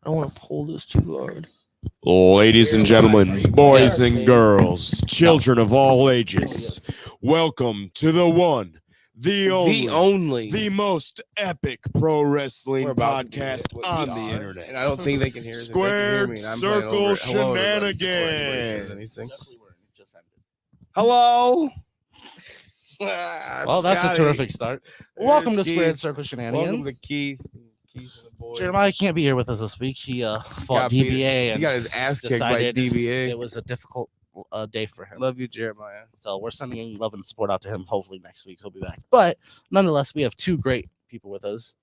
I don't want to pull this too hard. Ladies and gentlemen, boys and baby. girls, children of all ages, welcome to the one, the only, the most epic pro wrestling We're about to do podcast it. We on the are, internet. and I don't think they can hear us. If they can hear me, Squared I'm playing Circle over it. Hello, everybody, before anybody says Shenanigans. anything. Definitely weren't. It just ended. Hello. Well, that's a Scotty. terrific start. There's Welcome to Keith. Squared Circle Shenanigans. Welcome to Keith. Keith and the boys. Jeremiah can't be here with us this week. He fought Got beat- DBA He and got his ass kicked by decided DBA. it was a difficult day for him. Love you, Jeremiah. So we're sending love and support out to him. Hopefully next week he'll be back. But nonetheless, we have two great people with us.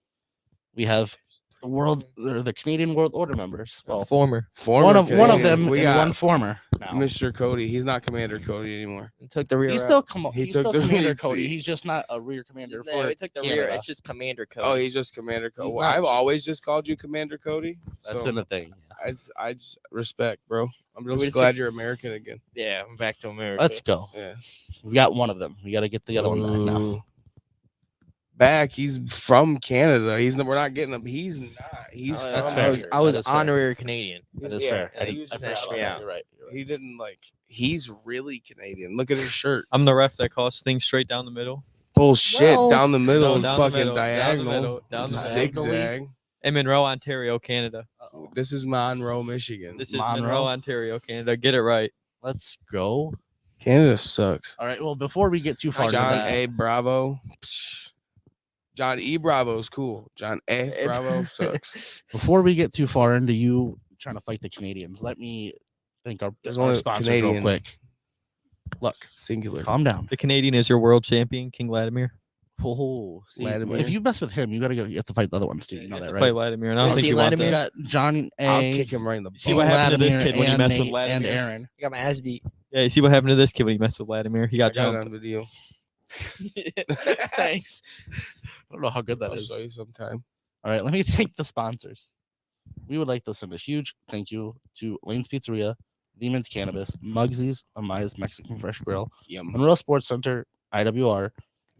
We have the Canadian World Order members. Well, Former. one of them Canadian. We and got one former. Now. Mr. Cody. He's not Commander Cody anymore. He took the rear. He's out. still He he's took still the Commander lead Cody. seat. He's just not a rear commander No, for he took the Canada. rear. It's just Commander Code. Oh, he's just Commander Cody. He's Well, not- I've always just called you Commander Cody. That's So been a thing. I just respect, bro. I'm We just just- glad you're American again. Yeah, I'm back to America. Let's go. Yeah. We got one of them. We got to get the other one back now. Ooh. Back. He's from Canada. We're not getting him. He's not. He's That's from fair. here. I was That is fair. honorary Canadian. That is Yeah, fair. yeah, I he didn't- was I forgot snatched about me that. out. You're right. You're right. He didn't like. He's really Canadian. Look at his shirt. I'm the ref that calls things straight down the middle. Bullshit. Well, down the middle No, is down the fucking middle, down the diagonal. middle, down the middle. Zigzag. In Monroe, Ontario, Canada. This is Monroe, Michigan. This is Monroe. Monroe, Ontario, Canada. Get it right. Let's go. Canada sucks. All right. Well, before we get too far into John that, A. Bravo. Psh. John E. Bravo's cool. John A. Bravo sucks. before we get too far into you trying to fight the Canadians, let me thank our There's our only sponsors Canadian. real quick. Look, Singular. calm down. The Canadian is your world champion, King Vladimir. Oh, see, Vladimir. if you mess with him, you have to fight the other ones too. You know have that, to right? fight Vladimir, and I don't Yeah, think see, you want We Vladimir- that. got Johnny A. I'll kick him right in the See what balls. happened to this Vladimir kid when he and messed with Nate Vladimir? and Aaron. I got my ass beat. Yeah, you see what happened to this kid when he messed with Vladimir? He I got got it jumped. on video. Thanks. I don't know how good that I'll is. show you sometime. All right, let me thank the sponsors. We would like to send a huge thank you to Lane's Pizzeria, Demons Cannabis, Mugsy's, Amaya's Mexican Fresh Grill, Yum. Monroe Sports Center, IWR,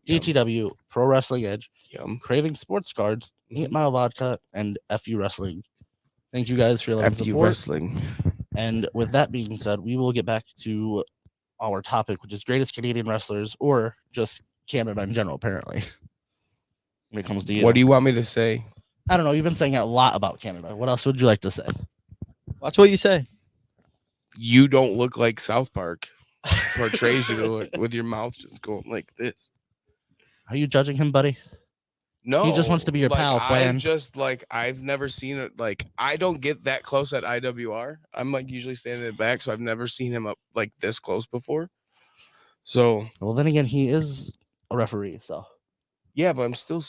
Yum. GTW, Pro Wrestling Edge, Yum. Craving Sports Cards, 8 Mhm. Mile Vodka, and FU Wrestling. Thank you guys for your love and FU support. Wrestling. And with that being said, we will get back to our topic, which is greatest Canadian wrestlers or just Canada in general, apparently. When it comes to you. What do you want me to say? I don't know. You've been saying a lot about Canada. What else would you like to say? Watch what you say. You don't look like South Park portrays you to it with your mouth just going like this. Are you judging him, buddy? No, just wants to be your pal, Flan. I've never seen it. Like, I don't get that close at IWR. I'm like usually standing in the back, so I've never seen him up like this close before. So Well, then again, he is a referee, so yeah, but I'm still.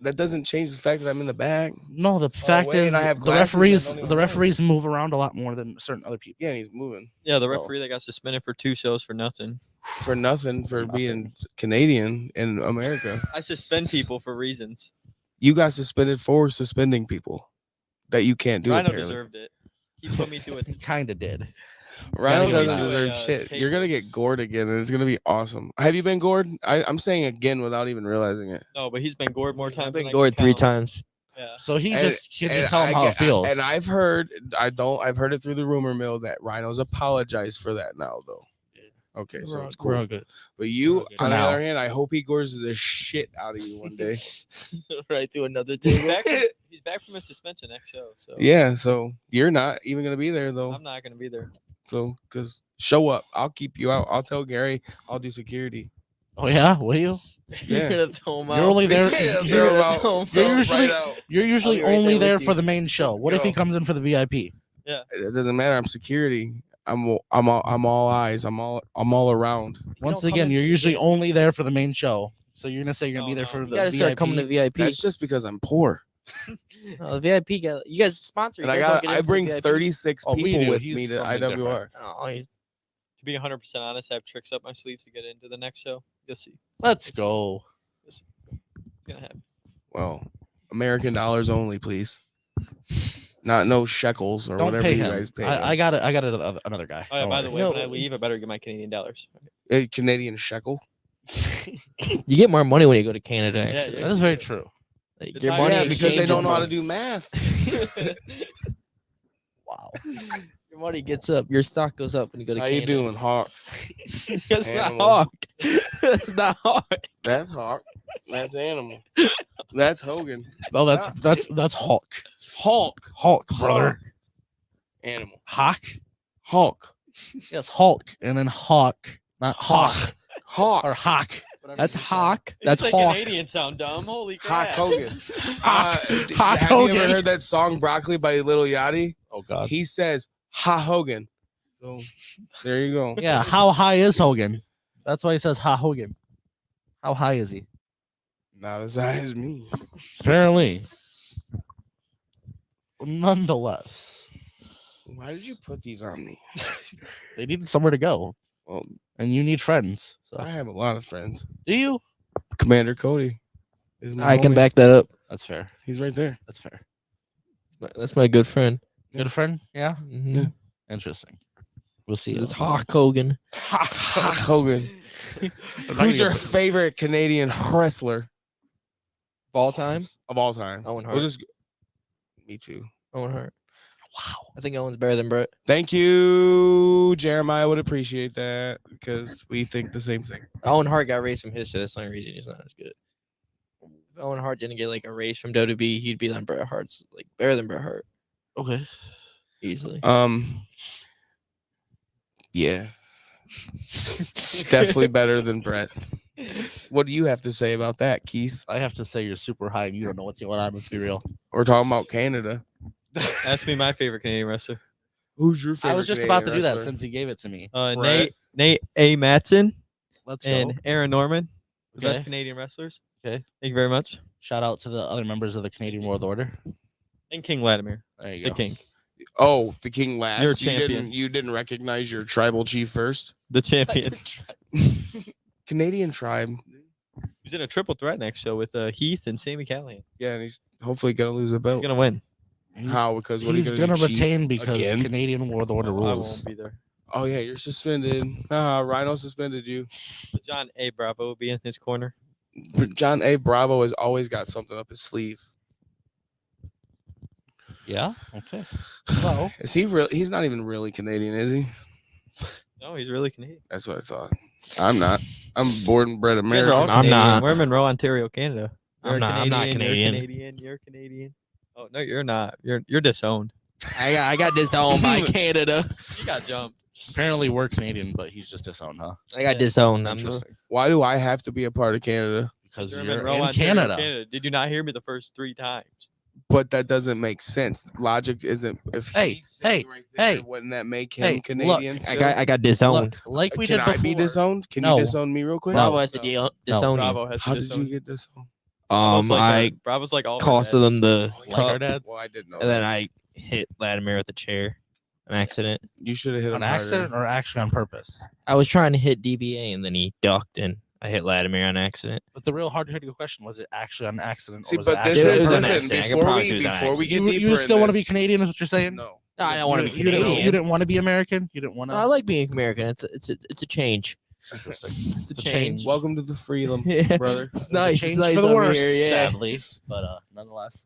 That doesn't change the fact that I'm in the back. no. The fact wait, is, and I have the glasses that referees, don't even the work. referees move around a lot more than certain other people. Yeah, and he's moving Yeah, the So- referee that got suspended for 2 shows for nothing. for nothing for Nothing. being Canadian in America. I suspend people for reasons. You got suspended for suspending people that you can't do. Rhino apparently. deserved it. He put me through He it. kind of did. Rhino gotta give doesn't him deserve that. shit. Take You're gonna it. get gored again, and it's gonna be awesome. Have you been gored? I'm saying again without even realizing it. No, but he's been gored more times. I've than been I gored can 3 count. times. Yeah. So he And- just and tell him how it feels. And I've heard I've heard it through the rumor mill that Rhino's apologized for that now though. Okay, so it's cool. good. But you, Okay. on the now. other hand, I hope he gores the shit out of you one day. Right through another He's table. back, he's back from his suspension next show. So Yeah, so you're not even gonna be there though. I'm not gonna be there. So because show up, I'll keep you out. I'll tell Gary, I'll do security. Oh yeah, will you? Yeah. You're gonna throw him You're out. only there. Yeah, you're, throw him out. Throw him You're out. usually- Right out. you're usually be right only there there with for you. the main show. Let's What if he go. comes in for the VIP? It doesn't matter. I'm security. I'm all eyes. I'm all around. Once don't come again, in you're for the usually VIP. only there for the main show. So you're gonna say you're gonna No, be there no. for You the You gotta VIP. start coming to VIP. That's just because I'm poor. The VIP guy. You guys sponsor. And you guys don't get in I for the bring VIP? 36 Oh, we people do. with He's me to something IWR. Oh, he's To be 100% honest, I have tricks up my sleeves to get into the next show. You'll see. Let's go. It's gonna happen. Well, American dollars only, please. Not no shekels or Don't whatever pay you him. guys pay. I got it. I got another guy. Oh yeah. Don't By the worry. way, No, when I leave, I better get my Canadian dollars. A Canadian shekel. you get more money when you go to Canada. Yeah, Actually. yeah. that is very true. Like, It's your high- money Yeah, because they exchanges don't know how to money. do math. Wow. Your money gets up. Your stock goes up when you go to How Canada. you doing, Hawk? That's not Animal. Hawk. That's not Hawk. That's Hawk. That's Animal. That's Hogan. No, that's Hulk. Hulk. Hulk, brother. Animal. Hawk. Hulk. Yes, Hulk, and then Hawk, not Hawk Hawk. or Hawk. That's Hawk. You That's say Hawk. Canadian sound dumb. Holy Hawk crap. Hogan. Hawk Have you Hogan. ever heard that song "Broccoli" by Lil Yachty? Oh God. He says "Ha Hogan." So there you go. Yeah, how high is Hogan? That's why he says Ha Hogan. How high is he? Not as high as me. Apparently. Nonetheless, Why did you put these on me? they needed somewhere to go, Well, and you need friends. So, I have a lot of friends. do you? Commander Cody is my I can homie. back that up. That's fair. He's right there. That's fair. That's my good friend. Good friend. Yeah. Mhm. Yeah. Interesting. We'll see. It's Hawk Hogan. Hawk Hogan. Who's your favorite Canadian wrestler Of all time, of all time? Owen We'll Hart. just me too. Owen Hart. Wow. I think Owen's better than Brett. Thank you, Jeremiah. Would appreciate that because we think the same thing. Owen Hart got raised from history. That's the only reason he's not as good. If Owen Hart didn't get like a raise from WWE, he'd be like Bret Hart's like better than Bret Hart Okay. easily. Yeah, definitely better than Brett. What do you have to say about that, Keith? I have to say you're super high and you don't know what's going on. Let's be real. We're talking about Canada. Ask me my favorite Canadian wrestler. Who's your favorite? I was just Canadian about to do that wrestler? since he gave it to me. Nate A. Matson Let's go. and Aaron Norman, the Okay. best Canadian wrestlers. Okay. Thank you very much. Shout out to the other members of the Canadian World Order. And King Vladimir, There you the go. king, Oh, the king last. You're a You champion. You didn't recognize your tribal chief first. the champion. Canadian tribe. He's in a triple threat next show with Heath and Sammy Callahan. Yeah, and he's hopefully gonna lose a He's belt. gonna win. How? Because what are He's you gonna do, cheat? retain because again? Canadian World Order I rules. won't be there. Oh yeah, you're suspended. Rhino suspended you. But John A. Bravo will be in his corner. But John A. Bravo has always got something up his sleeve. Yeah. Okay. Well, Is he real? He's not even really Canadian, is he? No, he's really Canadian. That's what I thought. I'm not. I'm born and bred You guys are all American. I'm Canadian. not. We're in Monroe, Ontario, Canada. I'm not. I'm not Canadian. You're Canadian. You're Canadian. Oh no, you're not. You're disowned. I got disowned by Canada. You got jumped. apparently we're Canadian, but he's just disowned, huh? I got disowned. I'm Interesting. Why do I have to be a part of Canada? Because You're in you're Monroe, in Ontario, Canada. Did you not hear me the first 3 times? But that doesn't make sense. Logic isn't. If Hey, he's sitting hey, right there, hey, wouldn't that make him hey, look, Canadian? I got disowned. Look, like we Can did I before. be disowned? Can No. you disown me real quick? Bravo has to No. disown you. Bravo has to How did disown you get disowned? Bravo's like all our costed dads. them the Like our cup, dads? Well, I didn't know. and then that. I hit Vladimir with the chair, an accident. You should have hit him On accident harder. or actually on purpose? I was trying to hit DBA, and then he ducked, and I hit Vladimir on accident. But the real hard-hitting question was it actually on accident? See, or was it but this actually It is was on an listen, purpose? accident. I before promise we it was an before we accident. get You, deeper. you still want want to be Canadian? Is what you're saying? No. No, I don't want to be You didn't- Canadian. You didn't want to be American. You didn't want No, I to. like being American. It's a change. Interesting. It's a The change. Welcome to the freedom, Yeah, brother. it's nice. It's Change nice for the over worst, here, yeah. sadly. But nonetheless,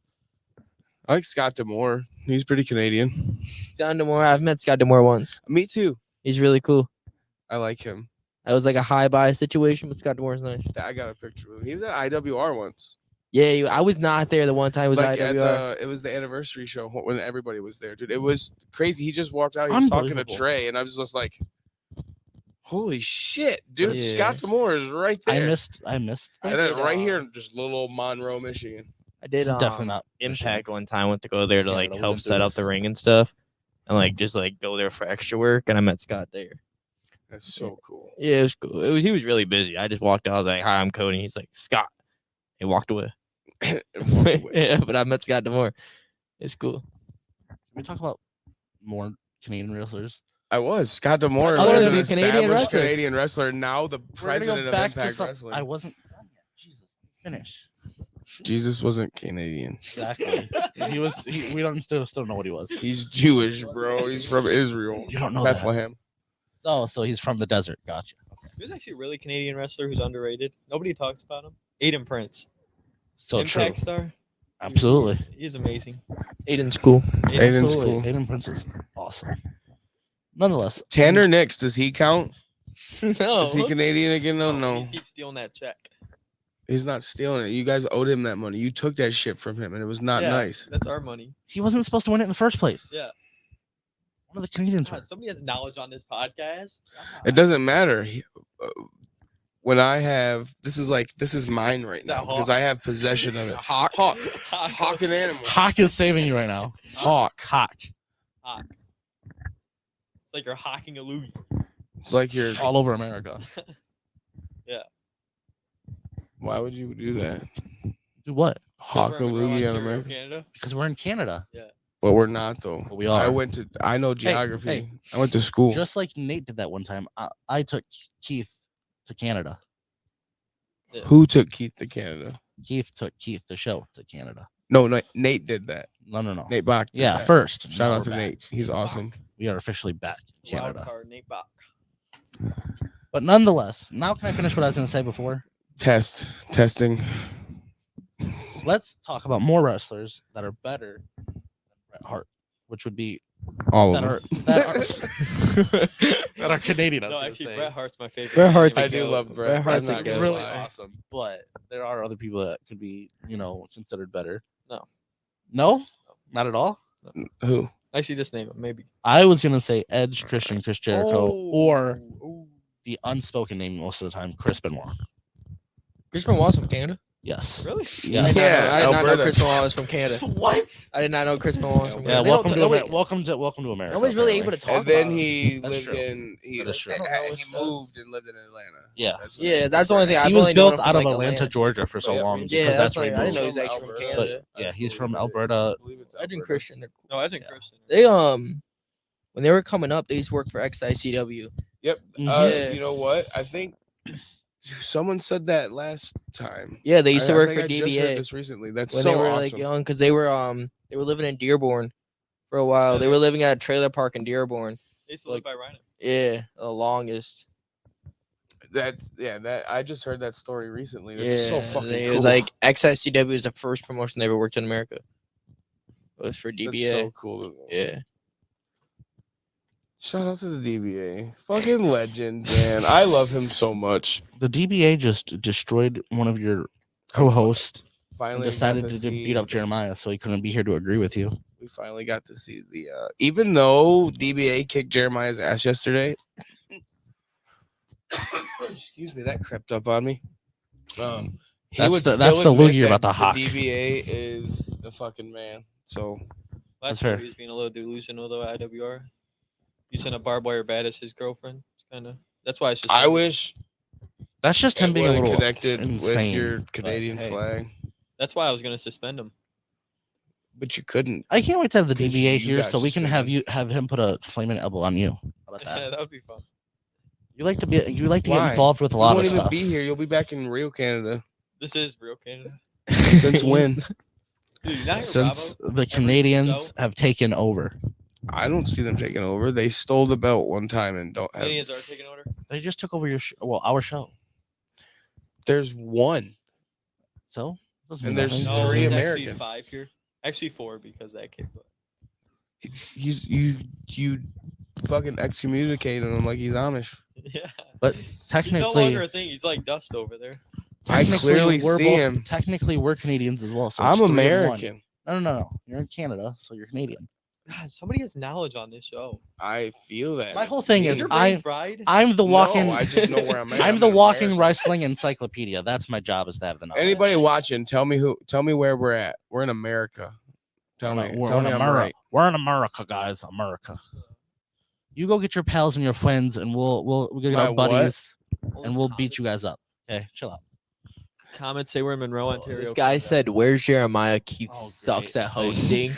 I like Scott Demore. He's pretty Canadian. Scott Demore. I've met Scott Demore once. Me too. He's really cool. I like him. I was like a high buy situation, but Scott Demore's nice. I got a picture of him. He was at IWR once. Yeah, I was not there the one time. It was Like IWR. it was the anniversary show when everybody was there, dude. It was crazy. He just walked out. He was talking to Unbelievable. Trey, and I was just like, "Holy shit, dude! Yeah. Scott Demore is right there." I missed. And this. then right here, in just little old Monroe, Michigan. I did It's definitely not Impact one time. Went to go there to Yeah, like we help didn't do set up this. the ring and stuff, and like just like go there for extra work. And I met Scott there. That's so cool. Yeah, it was cool. He was really busy. I just walked out. I was like, "Hi, I'm Cody." He's like, "Scott." He walked away. And walked away. Yeah, but I met Scott Demore. It's cool. Can we talk about more Canadian wrestlers? I was Scott Demore. Other was than an a Canadian established wrestler. Canadian wrestler. Now the president of Impact Wrestling. I wasn't. Jesus, finish. Jesus wasn't Canadian. Exactly. We don't still know what he was. He's Jewish, bro. He's from Israel, You don't know that. Bethlehem. So he's from the desert. Gotcha. There's actually a really Canadian wrestler who's underrated. Nobody talks about him. Aiden Prince. So Impact true. star. Absolutely. He's amazing. Aiden's cool. Aiden's Absolutely. cool. Aiden Prince is awesome. Nonetheless, Tanner Nix, does he count? No. Is he Canadian again? No. He keeps stealing that check. He's not stealing it. You guys owed him that money. You took that shit from him, and it was not Yeah, nice. That's our money. he wasn't supposed to win it in the first place. Yeah. One of the Canadians were. God, somebody has knowledge on this podcast. It doesn't matter. When I have this is mine right that now because hawk? I have possession of it. Hawk. Hawk an animal. Hawk is saving you right now. Hawk. It's like you're hawking a loogie. It's like you're. All over America. Why would you do that? Do what? Hawk a loogie on Ontario, America. Canada. Because we're in Canada. But we're not though. But we are. I know geography. hey. I went to school. Just like Nate did that one time. I took Keith to Canada. Who took Keith to Canada? Keith took Keith the show to Canada. No, Nate did that. No. Nate Bach. did Yeah, that. first. Shout Now out we're to back. Nate. He's awesome. We are officially back in Wild Canada. card, Nate Bach. But nonetheless, now can I finish what I was going to say before? Testing. Let's talk about more wrestlers that are better than Bret Hart, which would be All that of them. that are Canadian. I was No, gonna actually, say. Bret Hart's my favorite. Bret Hart's I a do goat. love Bret. Bret Hart's I'm a not goat. gonna really lie. awesome, but there are other people that could be, considered better. No. No, not at all. Who? Actually, just name him. Maybe. I was gonna say Edge, Christian, Chris Jericho, Oh. or the unspoken name most of the time, Chris Benoit. Chris Benoit's from Canada. Yes. Really? Yes. Yeah, I did not know Alberta. Chris Benoit was from Canada. What? I did not know Chris Benoit was from Yeah. Canada. Welcome They to don't- America. Welcome to America. Nobody's really able apparently. to talk And then about him. he That's lived true. in. He That is true. he moved and lived in Atlanta. Yeah. That's what Yeah, that's the only thing He I've was only known built him out from, of like, Atlanta, Georgia, for so Yeah, long. yeah, because Yeah, that's that's where he right. I didn't know moved. he's actually from Alberta. Canada. Yeah, he's from I believe Alberta. it's I didn't Alberta. Christian. No, I think Yeah. Christian. They when they were coming up, they used to work for XICW. Yep. Mhm. You know what? I think someone said that last time. Yeah, they used to I work think for I just heard DBA this recently. That's when so they were awesome. like young, because they were living in Dearborn for a while. They were living at a trailer park in Dearborn. They used to live by Rhino. Yeah, the longest. That I just heard that story recently. That's so fucking they, cool. Like XICW was the first promotion they ever worked in America. It was for That's DBA. so cool. Yeah. Shout out to the DBA. Fucking legend, man. I love him so much. The DBA just destroyed one of your co-hosts and Finally got decided to to see beat up Jeremiah, so he couldn't be here to agree with you. We finally got to see the even though DBA kicked Jeremiah's ass yesterday. Excuse me, that crept up on me. He That's would the- still that's the admit loogie about that the hawk. DBA is the fucking man. So Last fair. year he was being a little delusional though at IWR. Using a barbed wire bat as his girlfriend. It's kind of that's why it's just. I wish That's just him it being a wasn't little connected with insane. your Canadian hey. flag, That's why I was gonna suspend him. but you couldn't. I can't wait to have the 'Cause DBA you here got so we can have suspended. him put a flaming elbow on you. How about that? That would be fun. You like to get Why? involved with a You lot won't of even stuff. be here. You'll be back in real Canada. This is real Canada. Since when? Dude, you're not here, Since Bravo? the Canadians have taken over. I don't see them taking over. They stole the belt one time and don't have. Canadians are taking order. They just took over our show. There's one. So doesn't And mean there's nothing. three there's Americans. Actually 5 here. Actually 4 because that kid. But He's you fucking excommunicated him like he's Amish. yeah. But He's no technically, longer a thing. He's like dust over there. I clearly we're see both- him. Technically, we're Canadians as well. So I'm it's 3 and 1. American. No. You're in Canada, so you're Canadian. God, somebody has knowledge on this show. I feel that. My It's whole thing me. is Your I- brain fried. I'm the walking. No, I just know where I'm at. I'm the an walking American. wrestling encyclopedia. That's my job, is to have the knowledge. Anybody watching? Tell me where we're at. We're in America. Tell me. We're Tell in me I'm America. right. We're in America, guys. America. You go get your pals and your friends, and we'll get My our what? buddies, and we'll beat you guys up. Okay, chill out. Comments say we're in Monroe, Ontario. This guy said, "Where's Jeremiah? Keith Oh, sucks great. at hosting."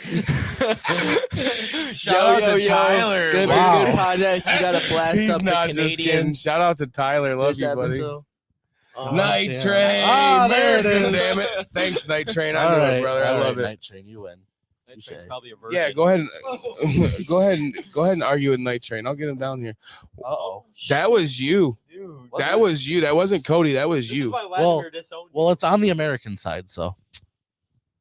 Shout out to Tyler. Good, Wow. good podcast. You got to blast He's up not the just kidding. Canadians. Shout out to Tyler. Love this you, buddy. episode. Night damn. Train. Ah, there it America, is. Damn it. Thanks, Night Train. I All knew right, it, brother. I all love right, it. Night Train, you win. That train's Touche. probably a virgin. Yeah, go ahead and go ahead and argue with Night Train. I'll get him down here. Uh-oh. That was you. Dude, That was you. That wasn't Cody. That was this is you. why Well- Ladner disowned you. Well, it's on the American side, so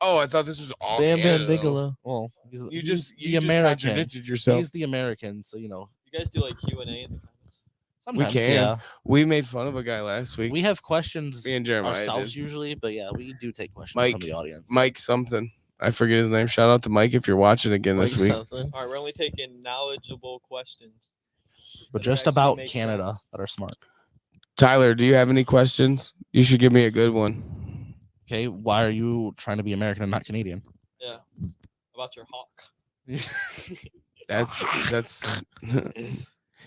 Oh, I thought this was all Bam Canada, Bam though. Bigelow. Well, You he's just the American. contradicted yourself. He's the American, so You guys do like Q&A in the comments. sometimes can. yeah. We made fun of a guy last week. We have questions Me and Jeremiah ourselves did. usually, but yeah, we do take questions Mike- from the audience. Mike something. I forget his name. Shout out to Mike if you're watching again Like this week. something. All right, we're only taking knowledgeable questions. but that just actually about make Canada sense. that are smart. Tyler, do you have any questions? You should give me a good one. Okay, why are you trying to be American and not Canadian? Yeah. About your hawk. That's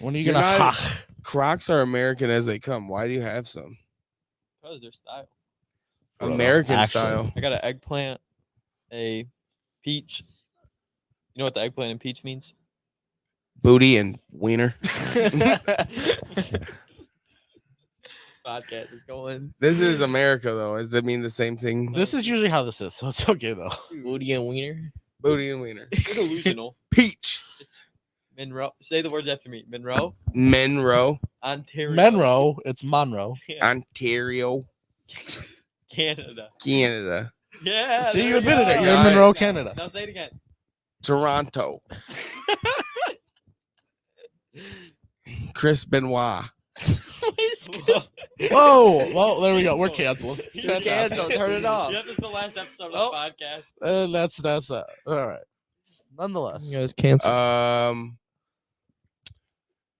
When are you You're gonna not- ha? Crocs are American as they come. Why do you have some? Because their style. American Actually. style. I got an eggplant, a peach. You know what the eggplant and peach means? Booty and wiener. This podcast is going. This is America though. Does that mean the same thing? This is usually how this is, so it's okay though. Booty and wiener. Booty and wiener. It's delusional. Peach. It's Monroe. Say the words after me. Monroe, Monroe. Ontario. Monroe, it's Monroe. Yeah. Ontario. Canada. Canada. Yeah. See, there you we admitted it. go. You're in Got it. Monroe, Canada. Now say it again. Toronto. Chris Benoit. Whoa! Well, there we go. We're canceled. You're canceled. Turn it off. Yep, this is the last episode of Oh. the podcast. That's all right. Nonetheless, You guys canceled.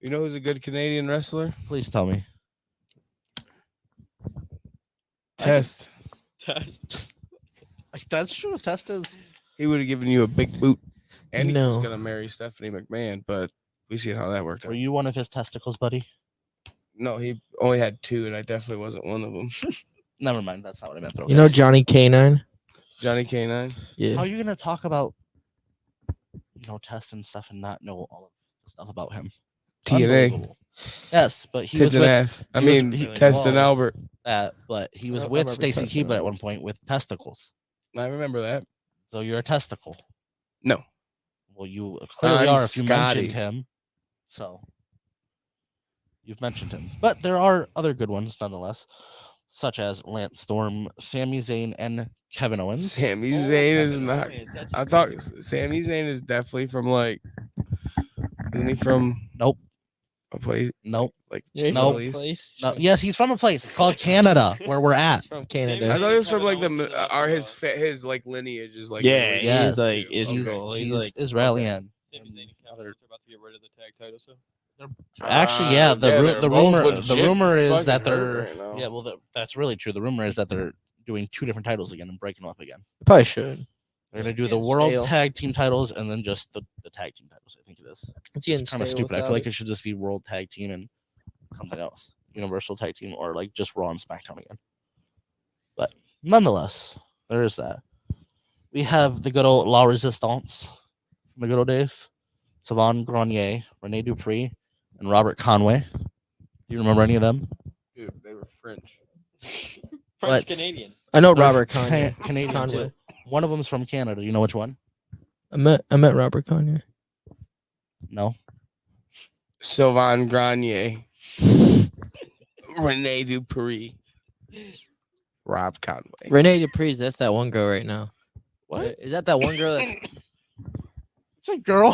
You know who's a good Canadian wrestler? please tell me. Test. Test. Like, that's true. Test is. He would have given you a big boot. And he was No. gonna marry Stephanie McMahon, but we seen how that worked Were out. you one of his testicles, buddy? No, he only had two, and I definitely wasn't one of them. Never mind. That's not what I meant. But You know Johnny K9? Johnny K9. Yeah. how are you gonna talk about, Test and stuff and not know all of the stuff about him? TNA. Unbelievable. Yes, but he Tits was and with ass. I he was- mean, he Test and was. Albert. that, but he was I with remember Stacy Test and Keebler at Albert. one point with testicles. I remember that. So you're a testicle. No. Well, you clearly I'm are if you Scotty. mentioned him. So you've mentioned him. But there are other good ones nonetheless, such as Lance Storm, Sami Zayn, and Kevin Owens. Sami Oh, Zayn is Kevin not. Owens, that's I thought great. Sami Zayn is definitely from isn't he from Nope. a place Nope. like Yeah, he's No. from a place. No, yes, he's from a place. It's called Canada, where we're at. He's from I Canada. Same thought it was from Kevin like Owens is also, his like lineage is like Yeah, really- Yes. he's like He's- Israel. He's, like Israeli. Sami Zayn and Kevin other- Owens are about to get rid of the tag title, so Actually, yeah. The they're the both rumor legit is fucking that hurt they're right now. yeah. Well, that's really true. The rumor is that they're doing 2 different titles again and breaking them up again. probably should. They're gonna do the Getting world stale. tag team titles and then just the tag team titles. I think it is. It's getting It's kind of stale stupid. I feel without like it. it should just be world tag team and something else, universal tag team, or like just Raw and SmackDown again. But nonetheless, there is that. We have the good old La Resistance from the good old days: Savon Grenier, Rene Dupree, and Robert Conway. Do you remember any of them? Dude, they were French. French But- Canadian. I know They're Robert Kanye. Canadian Conway. too. One of them's from Canada. You know which one? I met Robert Kanye. No. Sylvain Grenier. Rene Dupree. Rob Conway. Renee Dupree's. That's that one girl right now. What? Is that one girl? That's, It's a girl.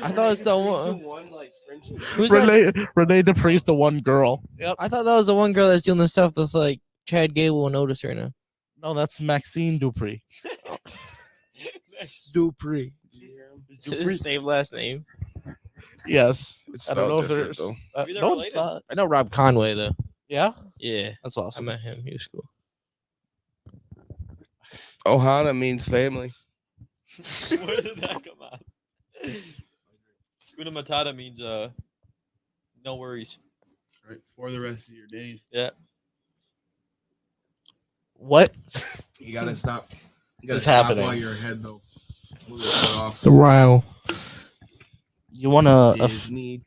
I thought it's the one. one like French. Who's that? Rene Dupree's the one girl. Yep. I thought that was the one girl that's doing the stuff with like Chad Gable and Otis right now. No, that's Maxine Dupree. Dupree. Same last name. Yes. It's I don't know if spelled there's. different, Maybe they're no, related. it's not. I know Rob Conway though. Yeah, Yeah, that's I awesome. met him. He was cool. Ohana means family. Where did that come out? Kuna Matata means no worries. Right, for the rest of your days. What? You gotta stop. You It's happening. while you're ahead though. Move it off. The Ryle. You wanna? Disney.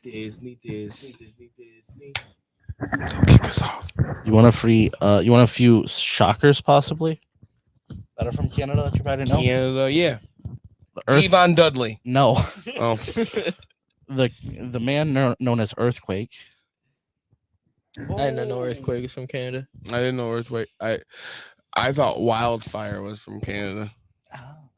Don't kick us off. You want a free? You want a few shockers possibly? That are from Canada that you probably didn't know. Canada, yeah. The Earth. Devon Dudley. No, Oh, the man known as Earthquake. I didn't know Earthquake was from Canada. I didn't know Earthquake. I thought Wildfire was from Canada.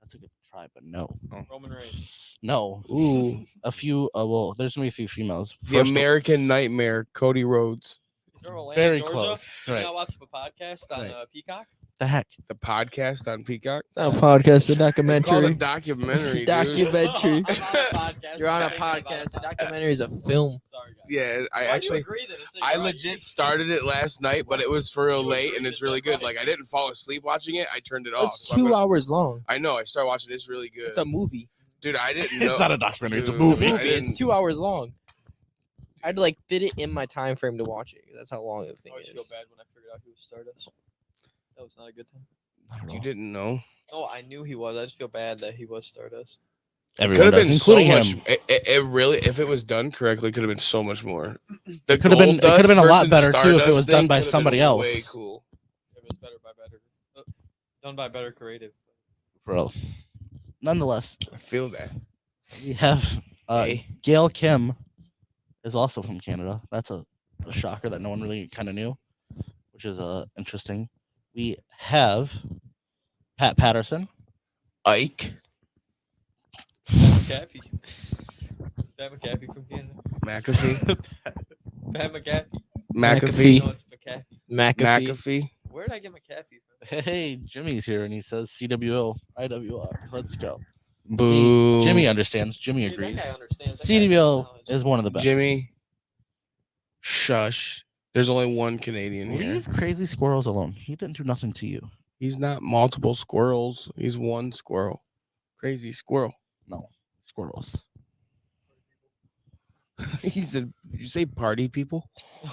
That's a good try, but no. Roman Reigns. No. Ooh, A few. Well, there's gonna be a few females. the American Nightmare, Cody Rhodes. He's from Atlanta, Very Georgia. close. You Right. know, watch the podcast on Right. Peacock. The heck. The podcast on Peacock. It's not a podcast, a It's called a documentary. documentary, dude. Documentary. I'm on a podcast. You're on a I'm thinking about podcast. A documentary is a film. Sorry, guys. Yeah, I Why'd you actually, agree then? It's like, I all right, legit started it last night, but it was for real late, and it's really good. Like I didn't fall asleep watching it. I turned it off. It's So I'm 2 gonna- hours long. I know. I started watching. It's really good. It's a movie. Dude, I didn't know. It's not a documentary. It's a Dude, movie. I Movie. It's didn't- 2 hours long. I had to like fit it in my time frame to watch it. That's how long the I thing always feel is. bad when I figured out he was Stardust. That was not a good time. I don't know. You didn't know. No, I knew he was. I just feel bad that he was Stardust. Everyone Could have does, been so including much. him. It really, if it was done correctly, could have been so much more. The could have been- it could have been a lot Goldust better, versus too, if it Stardust was done thing by could have somebody been else. Way cool. It was better by better. Done by better creative. For real. Nonetheless, I feel that. we have Hey. Gail Kim is also from Canada. That's a shocker that no one really kind of knew, which is interesting. We have Pat Patterson. Ike Pat McAfee. Pat McAfee from Canada. McAfee. Pat McAfee. McAfee. No, it's McAfee. McAfee. McAfee. Where did I get McAfee from? Hey, Jimmy's here, and he says CWO, IWR. Let's go. Boo. Jimmy understands. Jimmy Dude, that agrees. guy understands. That guy has CWO knowledge. is one of the best. Jimmy. Shush. There's only one Canadian here. Leave crazy squirrels alone. He didn't do nothing to you. He's not multiple squirrels. He's one squirrel. Crazy squirrel. No, squirrels. He said, "Did you say party people?"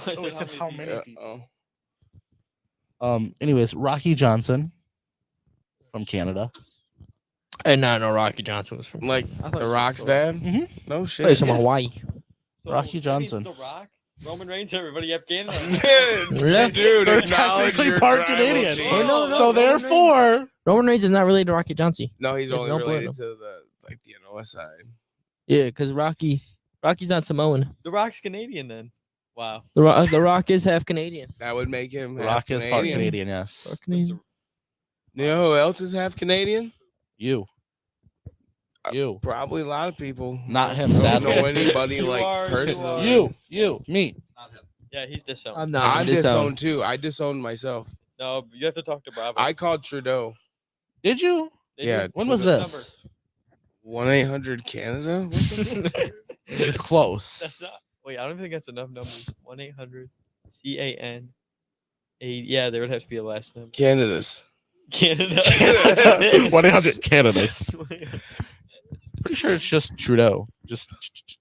I said how many people? Oh. Anyways, Rocky Johnson from Canada. And no, Rocky Johnson was from. Like I thought the he was Rock's from dad? Mhm. No I thought he shit. was from Hawaii. So, Rocky that means Johnson. The Rock, Roman Reigns, everybody up Canada. Yeah. Dude, They're acknowledge technically your part tribal Canadian. chief. Oh, no, So Roman therefore, Roman Reigns is not related to Rocky Johnson. No, he's There's only no related blood. to the the NOS side. Yeah, because Rocky's not Samoan. The Rock's Canadian then. Wow. The Rock is half Canadian. That would make him half Rock is part Canadian. Canadian. Yes, Part Canadian. You know who else is half Canadian? you. You. Probably a lot of people. Not him, I don't sadly. know anybody You like are- you personally. You. Me. Yeah, he's disowned. I'm not. I'm disowned too. I disowned myself. No, you have to talk to Bravo. I called Trudeau. Did you? Did yeah, you? When What's was his this? 1-800 Canada. What the fuck? Close. That's not. Wait, I don't think that's enough numbers. 1-800 CAN. Yeah, there would have to be a last number. Canada's. Canada. 1-800 Canada's. Pretty sure it's just Trudeau. Just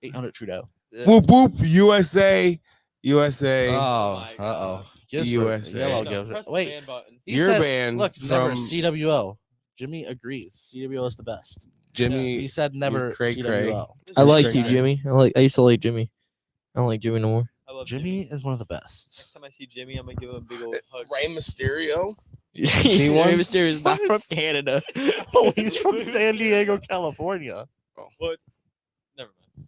800 Trudeau. Whoop whoop. USA. USA. Oh, my uh God. oh. USA. Yellow No, gives press the Wait, ban button. he You're said, banned Look, never from CWO. Jimmy agrees. CWO is the best. Jimmy. He said never cray cray. CWO. This I is liked great. you, Jimmy. I used to like Jimmy. I don't like Jimmy no more. I love Jimmy is one of the best. Next time I see Jimmy, I'm gonna give him a big old hug. Rey Mysterio. He's one? Rey Mysterio is not from Canada. Oh, he's from San Diego, California. What? Never mind.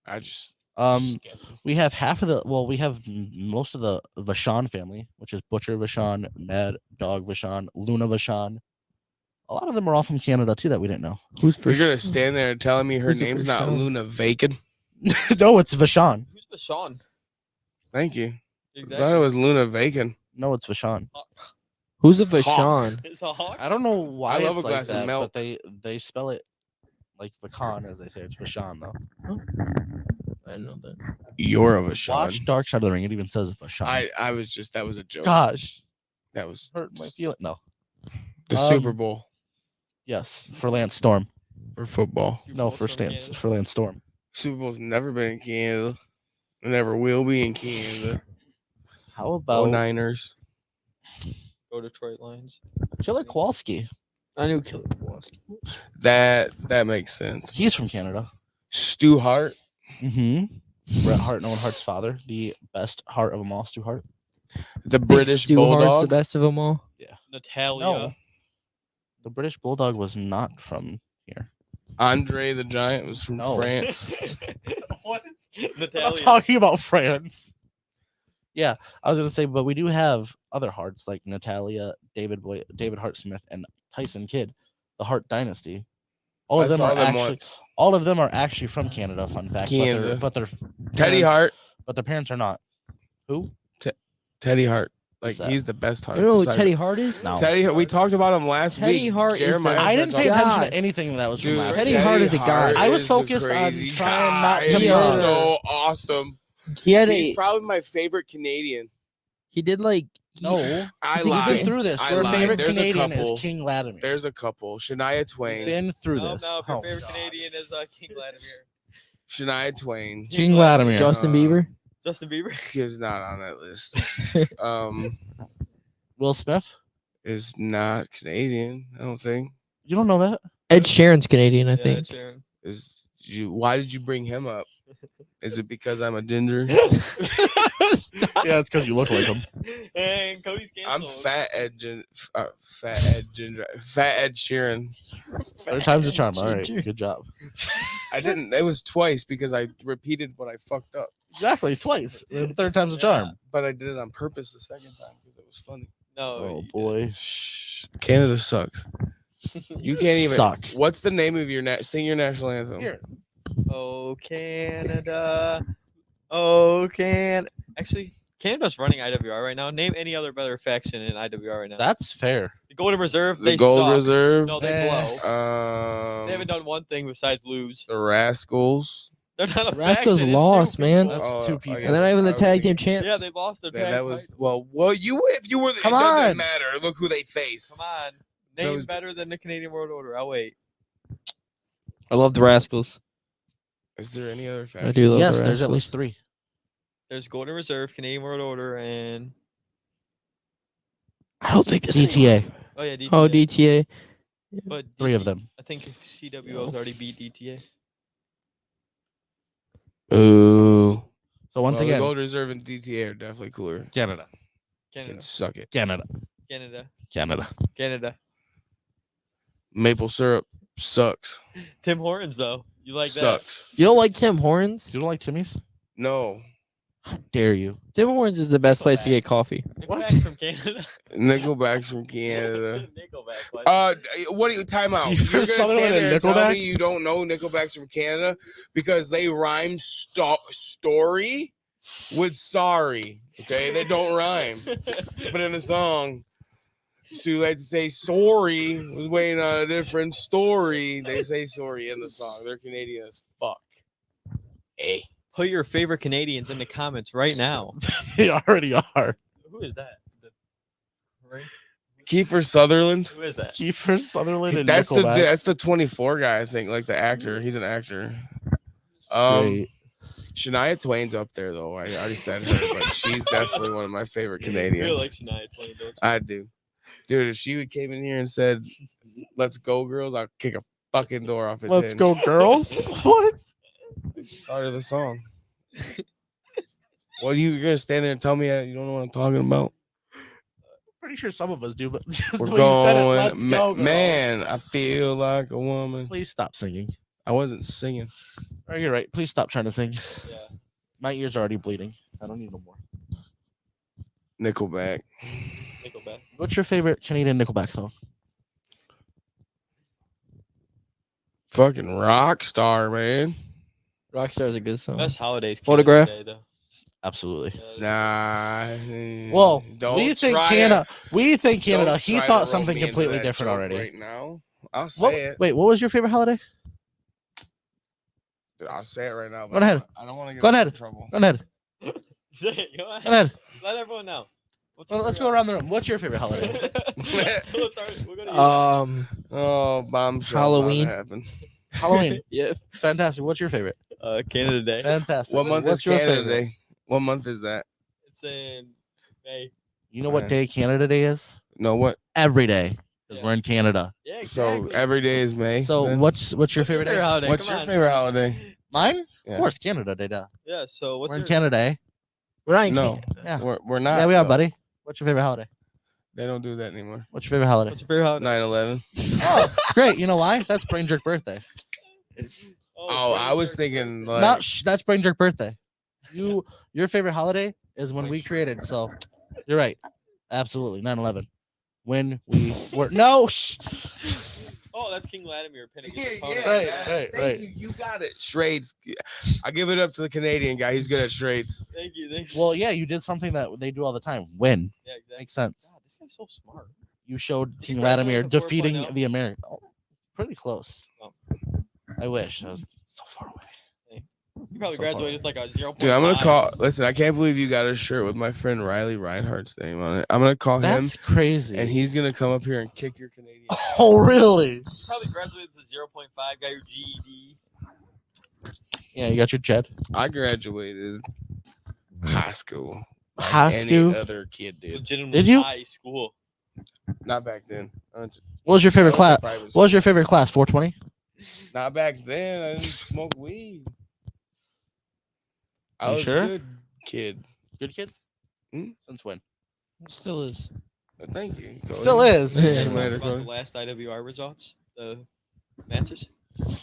I just. guessing. We have we have most of the Vachon family, which is Butcher Vachon, Mad Dog Vachon, Luna Vachon. A lot of them are all from Canada too that we didn't know. Who's You're gonna stand there telling me her Who's the name's first not Sean? Luna Vacon? No, it's Vachon. Who's the Sean? Thank you. I Exactly. thought it was Luna Vacon. No, it's Vachon. Who's a Vachon? It's a hawk. I don't know why I love it's a like glass of that, milk. but they spell it like Vachon as they say. It's Vachon though. I didn't know that. You're of a shot. Watch Dark Side of the Ring. It even says Vachon. I was just that was a joke. Gosh, That was hurt my feeling. No. the Um, Super Bowl Yes, for Lance Storm. for football. Super No, Bowl for from Lance Canada. for Lance Storm. Super Bowl's never been in Canada. Never will be in Canada. How Oh, about Niners. Go Detroit Lions. Killer Kowalski? I knew Killer Kowalski. That makes sense. He's from Canada. Stu Hart. Mm-hmm. Bret Hart, Owen Hart's father, the best heart of them all, Stu Hart. The British Stu Hart's the Bulldog. best of them all. Natalia. No. The British Bulldog was not from here. Andre the Giant was from No. France. What? I'm not Natalia. talking about France. I was gonna say, but we do have other Harts like Natalia, David Hart Smith, and Tyson Kidd, the Hart Dynasty. All of them are actually from Canada. Fun fact, Canada. but they're Teddy parents- Hart. but their parents are not. Who? Teddy Hart. Who's Like that? he's the best Hart. You know who besides- Teddy Hart is? No, Teddy, we talked about him last Teddy week. Hart is the- Jeremiah I didn't pay attention God. to anything that was from Dude, last Teddy week. Hart is a god. I was is focused on crazy trying not guy. to He's murder. so awesome. He had He's probably my favorite Canadian. he did like No, I think we've been lied. through this. I Your lied. favorite There's a Canadian couple. is King Vladimir. There's a couple. Shania Twain. Been through no, this. no, Oh, your favorite God. Canadian is King Vladimir. Shania Twain. King Vladimir. Justin Bieber. He's not on that list. Will Smith. Is not Canadian. I don't think. You don't know that? Ed Sheeran's Canadian, I think. Is you? Why did you bring him up? Is it because I'm a ginger? Yeah, it's because you look like him. And Cody's I'm canceled. fat Ed Sheeran. Third time's a charm. All right, good job. I didn't. It was twice because I repeated what I fucked up. Exactly, twice. Third time's a charm. But I did it on purpose the second time because it was funny. No. Oh boy, Shh. Canada sucks. You can't even suck. What's the name of your sing your national anthem? Here. Oh Canada. Oh Actually, Canada's running IWR right now. Name any other better faction in IWR right now. That's fair. The Golden Reserve. The They Gold suck. Reserve. No, they blow. They haven't done one thing besides lose. The Rascals. They're not a Rascals faction, it's lost, two man. people. That's two people. And they're not even the I was tag team thinking- champs. Yeah, they lost their tag. That was title. well. You if you were. Come it doesn't on. matter. Look who they faced. Come on. Name was- better than the Canadian World Order. I'll wait. I love the Rascals. Is there any other faction? I do love Yes, the there's at Rascals. least 3. There's Golden Reserve, Canadian World Order, and I don't think this DTA. oh yeah, DTA. Oh, DTA. But 3 of them. I think CWO's already beat DTA. Ooh. So once The again, Gold Reserve and DTA are definitely cooler. Canada, Canada, Can suck it. Canada, Canada, Canada. Canada. Maple syrup sucks. Tim Hortons though, you like Sucks. You don't like Tim Hortons? You don't like Timmy's? No. How dare you? Tim Hortons is the best place to get coffee. that? What? Nickelback's from Canada. Nickelback's from Canada. Nickelback. Like, What do you time out? You You're gonna Sutherland stand there and and tell Nickelback? me you don't know Nickelback's from Canada because they rhyme story with sorry. Okay, they don't rhyme. But in the song, it's too late to say sorry. Was waiting on a different story. They say sorry in the song. They're Canadian as fuck. Hey. Put your favorite Canadians in the comments right now. They already are. Who is that? Right? Kiefer Sutherland. Who is that? Kiefer Sutherland and That's Nickelback. the 24 guy, I think, like the actor. He's an actor. Great. Shania Twain's up there though. I already said her, but she's definitely one of my favorite Canadians. You like Shania Twain, don't you? I do. Dude, if she came in here and said, "Let's go, girls," I'll kick a fucking door off its Let's hinge. go, girls. What? Start of the song. What are you're gonna stand there and tell me you don't know what I'm talking about? Pretty sure some of us do, but just We're the way you said it, let's going, go, girls. man. I feel like a woman. Please stop singing. I wasn't singing. Oh, you're right. Please stop trying to sing. Yeah. My ears are already bleeding. I don't need no more. Nickelback. Nickelback. What's your favorite Canadian Nickelback song? Fucking rock star, man. Rockstar is a good song. Best holidays. Photograph? Canada Day, though. Absolutely. Yeah, Nah. Well, don't we think try Canada. it. We think Canada. Don't He try to thought rope something me into completely that different joke already. Right now, I'll say What, it. wait, what was your favorite holiday? Dude, I'll say it right now. Go ahead. I don't want to get Go us in ahead. trouble. Go ahead. Say it, go ahead. Go ahead. Let everyone know. What's Well, your let's go favorite around the room. What's your favorite holiday? holiday? We'll go to you. Oh, bombshell. Halloween. Happened. Halloween. Yeah. Fantastic. What's your favorite? Canada Day. Fantastic. What month What's is your Canada favorite? Day? What month is that? It's in May. You know what Yeah. day Canada Day is? No, what? Every day, because Yeah. we're in Canada. Yeah, So exactly. every day is May. So then? what's your favorite day? holiday? What's Come your on. favorite holiday? Mine? Yeah. Of course, Canada Day. Duh. Yeah. So what's We're in your Canada. Eh? We're not in No, Canada. Yeah. we're not. Yeah, we are, though. buddy. What's your favorite holiday? They don't do that anymore. What's your favorite holiday? What's your favorite holiday? 9/11. Oh, great. You know why? That's BrainJerk birthday. Oh, I was thinking like Not that's BrainJerk birthday. Your favorite holiday is when Like we Shrek. created. So you're right. Absolutely. 9/11. When we were no. Oh, that's King Vladimir pinning his Yeah, opponent. Right, yeah, right, thank right. You got it. Charades. I give it up to the Canadian guy. He's good at charades. Thank you. Thank you. Well, yeah, you did something that they do all the time. Win. Yeah, exactly. Makes sense. God, this guy's so smart. You showed Did King you graduate Vladimir with a 4.0? defeating the American. Oh, pretty close. Oh. I wish. I was so far away. You probably So far. graduated with like a 0.5. Dude, I'm gonna call. Listen, I can't believe you got a shirt with my friend Riley Reinhardt's name on it. I'm gonna call him, That's crazy. and he's gonna come up here and kick your Canadian. Oh, really? You probably graduated with a 0.5, got your GED. Yeah, you got your jet. I graduated high school. like High any school? other kid did. Legitimately Did you? high school. Not back then. What was your favorite class? Private What was school. your favorite class? 420? Not back then. I didn't smoke weed. I You was sure? a good kid. Good kid? Hmm? Since when? Still is. Thank you. Cody. Still is. You Yeah. guys talked Later, about the Cody. last IWR results, the matches.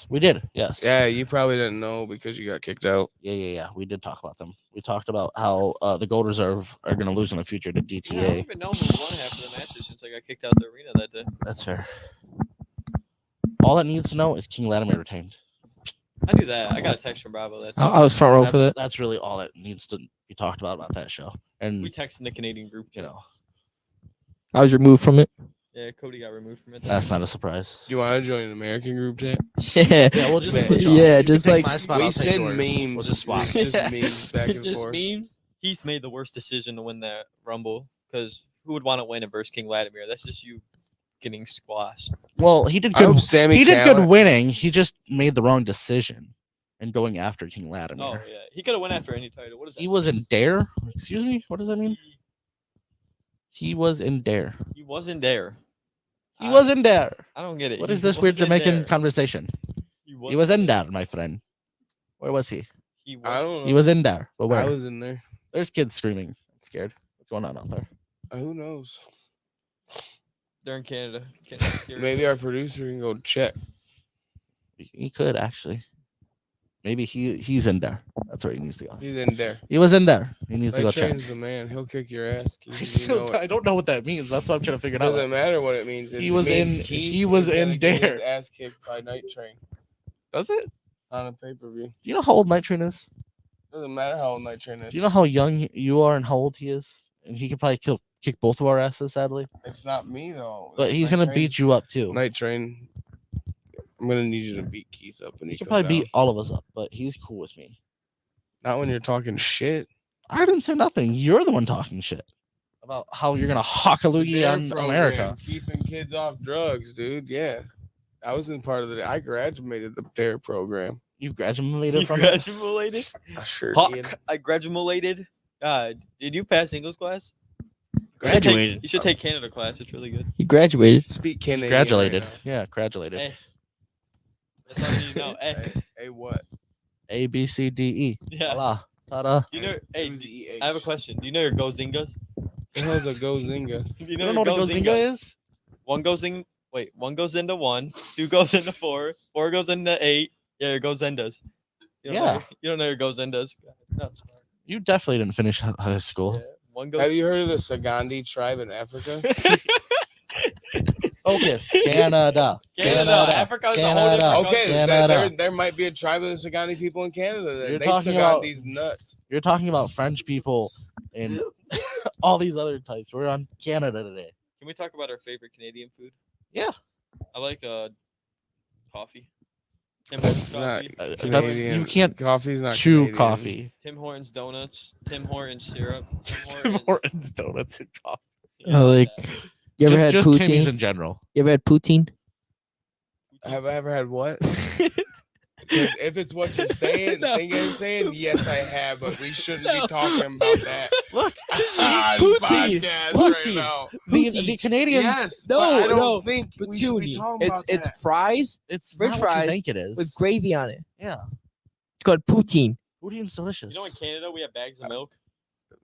We did. Yes. Yeah, you probably didn't know because you got kicked out. Yeah. We did talk about them. We talked about how the Gold Reserve are going to lose in the future to Yeah, I don't DTA. even know who won half of the matches since I got kicked out the arena that day. That's fair. All it needs to know is King Vladimir retained. I knew that. I got a text from Bravo that day. I was front row for that. That's really all that needs to be talked about that show. And We texted the Canadian group. you know, I was removed from it. Yeah, Cody got removed from it. that's not a surprise. You want to join an American group chat? Yeah. Yeah, we'll just Man. switch off. Yeah, You can just take like- my spot, We I'll take send yours. memes. We'll just swap. It's just memes back and Just forth. memes. Heath made the worst decision to win that Rumble because who would want to win it versus King Vladimir? That's just you getting squashed. Well, he did I hope good. Sammy He did Callett- good winning. He just made the wrong decision and going after King Oh Vladimir. yeah, he could have went after any title. What is that? He was in Dare. Excuse me. What does that mean? He was in Dare. He wasn't there. He was in Dare. I don't get it. What He is this weird wasn't Jamaican there. conversation? He wasn't was in there. Dare, my friend. Where was he? He was. I don't know. He was in Dare. But I where? was in there. There's kids screaming. I'm scared. What's going on out there? Who knows? They're in Canada. Canada's scary. Maybe our producer can go check. He could actually. Maybe he's in there. That's where he needs to go. He's in there. He was in there. He needs to go Like check. trains the man. He'll kick your ass. I still I don't know what that means. That's what I'm trying to figure It it out. doesn't matter what it means. It He was means in- Keith he was is gonna in get his Dare. ass kicked by Night Train Does it? on a pay per view. Do you know how old Night Train is? Doesn't matter how old Night Train is. Do you know how young you are and how old he is? And he could probably kick both of our asses, sadly. It's not me though. But he's Night gonna Train's- beat you up too. Night Train. I'm gonna need you to beat Keith up when He he could comes probably down. beat all of us up, but he's cool with me. Not when you're talking shit. I didn't say nothing. You're the one talking shit about how you're gonna hawk a loogie Dare on program, America. keeping kids off drugs, dude. Yeah, I was in part of the. I graduated the Dare program. You graduated You from it. graduated. I sure Hawk, did. I graduated. Did you pass English class? Graduated. You should take Canada class. It's really good. He graduated. Speak Canadian. Graduated. Right Yeah, graduated. Hey. That's all you need to know. now. Hey. Hey, what? A B C D E. Yeah. Voila. Ta-da. Do you know? Hey, Who's I have a question. Do you know your Gozingas? The hell's a Gozinga? Do you You know don't know your what a Gozinga is? One goes in. Wait, one goes into one. Two goes into four. Four goes into eight. Yeah, your Gozendas. You don't know Yeah. you don't know your Gozendas. God, you're not smart. You definitely didn't finish high school. Yeah. One goes. Have you heard of the Sagandi tribe in Africa? Focus. Canada. Canada. Africa's a whole Canada. different Okay, country. Canada. there might be a tribe of the Sagandi people in Canada. Then. You're They talking about- Sagandis nuts. You're talking about French people and all these other types. We're on Canada today. Can we talk about our favorite Canadian food? Yeah. I like coffee. Tim That's Hortons not coffee. That's, Canadian. you can't Coffee's not chew Canadian. coffee. Tim Hortons donuts. Tim Hortons syrup. Tim Hortons donuts and coffee. I like- You ever had just Timmy's poutine? in general. You ever had poutine? Have I ever had what? 'Cause if it's what you're saying, No. think you're saying, yes, I have, but we shouldn't be talking about that. Look, on Poutine. podcast Poutine. right now. the Canadians. Yes, No, but I don't no, think we should be Poutine. talking about It's that. fries It's French not what you fries think it is. with gravy on it. Yeah, It's called poutine. poutine's delicious. You know, in Canada we have bags of milk.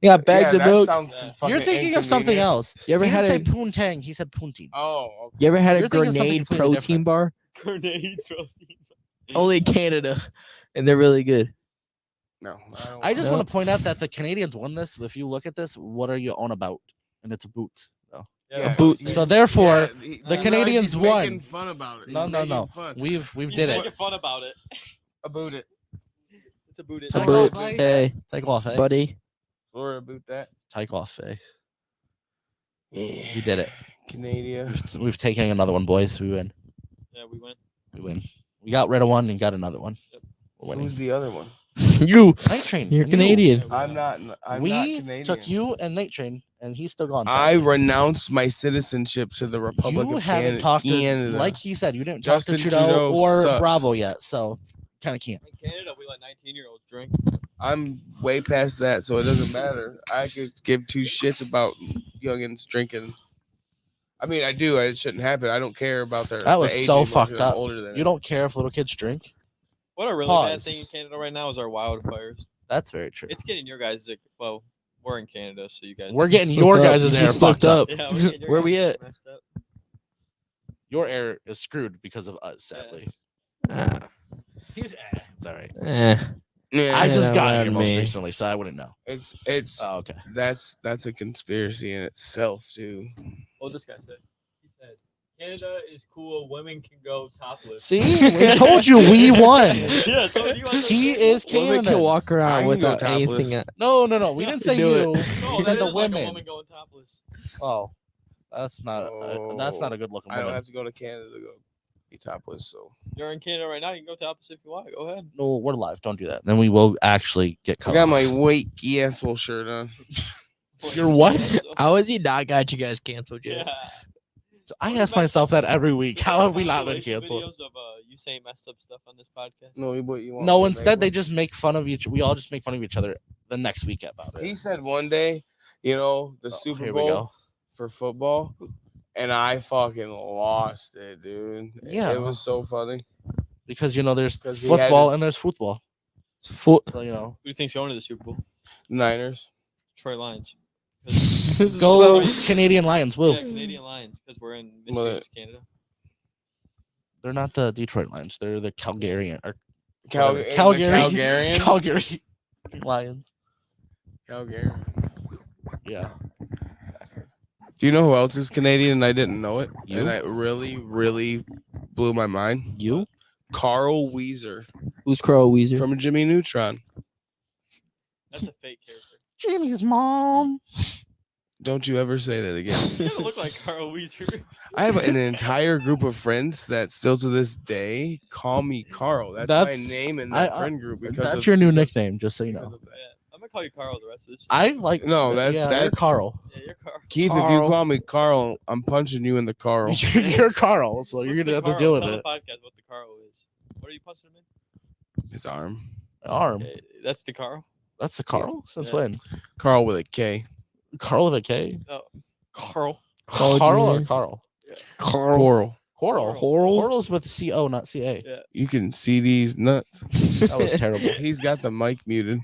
You got bags Yeah, of that milk. sounds Yeah. fucking You're thinking of something inconvenient. else. You ever He had didn't a say poontang. He said poontine. Oh, okay. You ever had a You're thinking of something grenade completely protein different. bar? Grenade protein. Only in Canada, and they're really good. No, don't I just No. want to point out that the Canadians won this. If you look at this, what are you on about? And it's a boot. So, Yeah, boot. so therefore, the Canadians won. Making fun about it. no, He's no, making no. Fun. We've He's did it. making fun about it. A boot it. It's a boot. Take A boot. off, eh? Hey, Take off, eh? buddy. Or a boot that. Take off, eh? Yeah. We did it. Canada. We've taken another one, boys. We win. Yeah, we went. We win. We got rid of one and got another one. Yep. We're winning. Who's the other one? You. Night Train. You're and you. Canadian. I'm not. I'm not We Canadian. took you and Night Train, and he's still gone. I sadly. renounced my citizenship to the Republic You of haven't talked to, Canada. like he said, you didn't Justin talk to Trudeau, Trudeau or sucks. Bravo yet, so kind of can't. In Canada, we let 19-year-olds drink. I'm way past that, so it doesn't matter. I could give two shits about youngins drinking. I mean, I do. It shouldn't happen. I don't care about their. That was the age so anymore 'cause fucked I'm up. Older than You don't care if little kids drink. What a really bad Pause. thing in Canada right now is our wildfires. That's very true. It's getting your guys. Well, we're in Canada, so you guys. We're getting Fucked your up. guys' You air just fucked up. Yeah, we're getting your Where guys' we at? messed up. Your air is screwed because of us, sadly. Ah, He's it's all right. eh. Yeah, I just know got what here I most mean. recently, so I wouldn't know. it's Oh, okay. that's a conspiracy in itself too. Well, this guy said. He said, Canada is cool. Women can go topless. See, we told you we won. Yeah, so you want to He is Women Canada. can walk I around can without go topless. anything. No, we didn't say Do you. it. No, We that said the is like a women. woman going topless. Oh, that's not a good looking I don't woman. have to go to Canada to go be topless. So You're in Canada right now. You can go topless if you want. Go ahead. No, we're live. Don't do that. Then we will actually get I cut got off. my white asshole shirt on. Your what? How has he not got you guys canceled yet? Yeah. I ask myself that every week. How have we not been Compilation canceled? Videos of you saying messed up stuff on this podcast. No, what you want? No, me to instead they make just make fun of each. We all just make fun of each other the next week about one? it. He said one day, the Oh, Super here we Bowl go. for football, and I fucking lost it, dude. Yeah. It was so funny. Because there's 'Cause he had football to- and there's football. Foot. So Who do you think's going to the Super Bowl? Niners. Detroit Lions. Go So- Canadian Lions. Will Yeah, Canadian Lions, because we're in Mother- Michigan, it's Canada. they're not the Detroit Lions? They're the Calgarian or Calgary. Calgary. Calgarian. Calgary Lions. Calgary. Yeah. Do you know who else is Canadian? And I didn't know it, You? and it really, really blew my mind. You? Carl Weezer Who's Carl Weezer? from Jimmy Neutron. That's a fake character. Jimmy's mom. Don't you ever say that again. You don't look like Carl Weezer. I have an entire group of friends that still to this day call me Carl. That's my That's- name in that I- friend group because That's of, your new nickname, just so you because know. of that. Yeah, I'm gonna call you Carl the rest of this. I like No, that's yeah, that. you're Carl. Yeah, you're Carl. Keith, if you Carl. call me Carl, I'm punching you in the Carl. You're Carl, so you're What's gonna the have to Carl? deal with Tell it. the podcast what the Carl is. What are you punching him in? His arm. Arm. Okay, that's the Carl. That's the Carl? Since Yeah. when? Carl with a K. Carl with a K? Carl. Carl Carl or Jr.? Carl? Carl. Coral. Coral. Coral? Coral's with C-O, not C-A. Yeah. You can see these nuts. That was terrible. He's got the mic muted.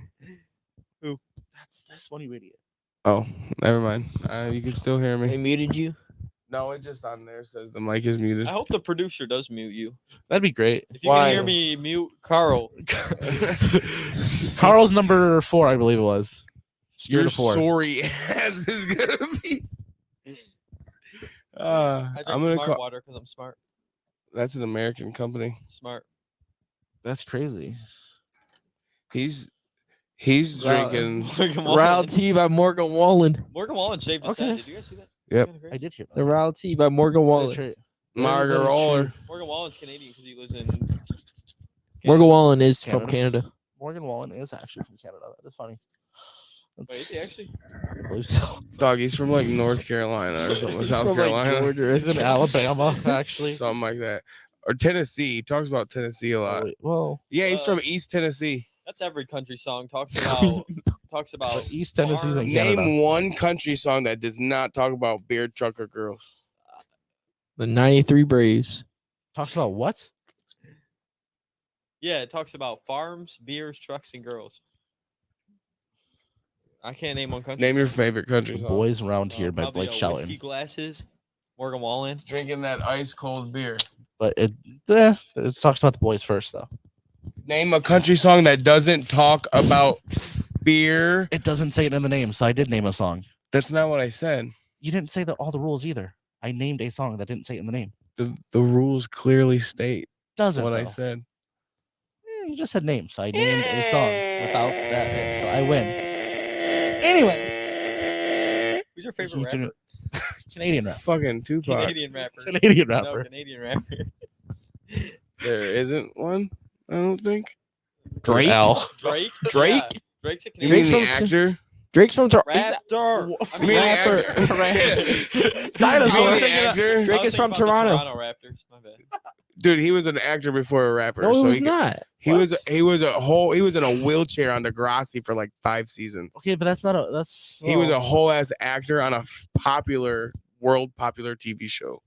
That's this one, you idiot. Oh, never mind. You can still hear They me. muted you. No, it just on there says the mic is muted. I hope the producer does mute you. That'd be great. If you Why? can hear me mute Carl, Carl's number 4, I believe it was. Your Your 4. sorry ass is gonna be. I drink I'm gonna smart call. water because I'm smart. That's an American company. Smart. That's crazy. He's Wow. drinking. Morgan Round Wallen. T by Morgan Wallen. Morgan Wallen shaved his Okay. head. Did you guys see that? Yep. Kinda I crazy. did hear The that. Round T by Morgan Wallen. Very Margaret true. Roller. Morgan Wallen's Canadian because he lives in. Morgan Wallen is from Canada. Canada. Morgan Wallen is actually from Canada. That is funny. Wait, is he actually? I believe so. Dog, he's from like North Carolina or something. He's South from, like, Carolina. Georgia, He's in Alabama, actually. Something like that. Or Tennessee. He talks about Tennessee a lot. Well, Yeah, he's from East Tennessee. That's every country song talks about but East Tennessee's in farm- Canada. Name one country song that does not talk about beard trucker girls. The 93 Braves. Talks about what? Yeah, it talks about farms, beers, trucks, and girls. I can't name one country. Name your song. favorite country The song. Boys Around Here by Probably, Blake Whiskey Shelton. Glasses, Morgan Wallen. Drinking that ice cold beer. But it talks about the boys first, though. Name a country song that doesn't talk about beer. It doesn't say it in the name, so I did name a song. That's not what I said. You didn't say all the rules either. I named a song that didn't say it in the name. The rules clearly state Doesn't what I though. said. You just said name, so I named a song without that, so I win. Anyway, Who's your favorite rapper? Canadian rapper. Fucking Tupac. Canadian rapper. Canadian No, rapper. Canadian rapper. There isn't one. I don't think. Drake. Drake. Drake? Yeah, Drake's a You Canadian mean the from- actor? Drake's from rapper. You mean the actor? Dinosaur. You mean the actor? Drake is from Toronto. Toronto Raptors. My bad. Dude, he was an actor before a rapper. No, it so was he, not. he was in a wheelchair on Degrassi for like 5 seasons. Okay, but that's He was a whole ass actor on a world popular TV show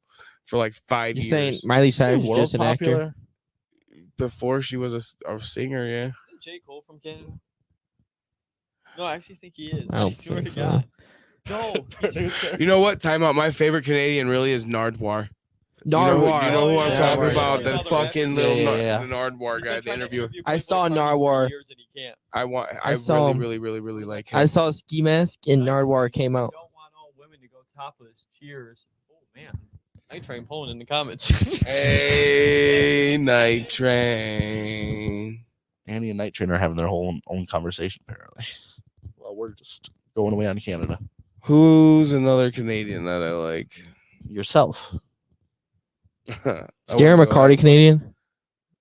for like 5 You're years. saying Miley Cyrus is world just an actor? popular. Before she was a singer, yeah. Isn't J. Cole from Canada? No, I actually think he is. I don't swear think to so. God. No. You know what? Time out. My favorite Canadian really is Nardwar. Nardwar. You know who I'm Yeah, talking Nardwar, about? yeah. The Yeah. fucking Yeah, little yeah. the Nardwar He's guy, been the trying to interview. interview I saw Playboy Cardi for Nardwar. years and he can't. I saw him. really like him. I saw Ski Mask and Nardwar came out. Don't want all women to go topless. Cheers. Oh man. Night Train pulling in the comments. Hey, Night Train. Andy and Night Train are having their whole own conversation apparently. Well, we're just going away on Canada. Who's another Canadian that I like? Yourself. Is Darren McCarty Canadian?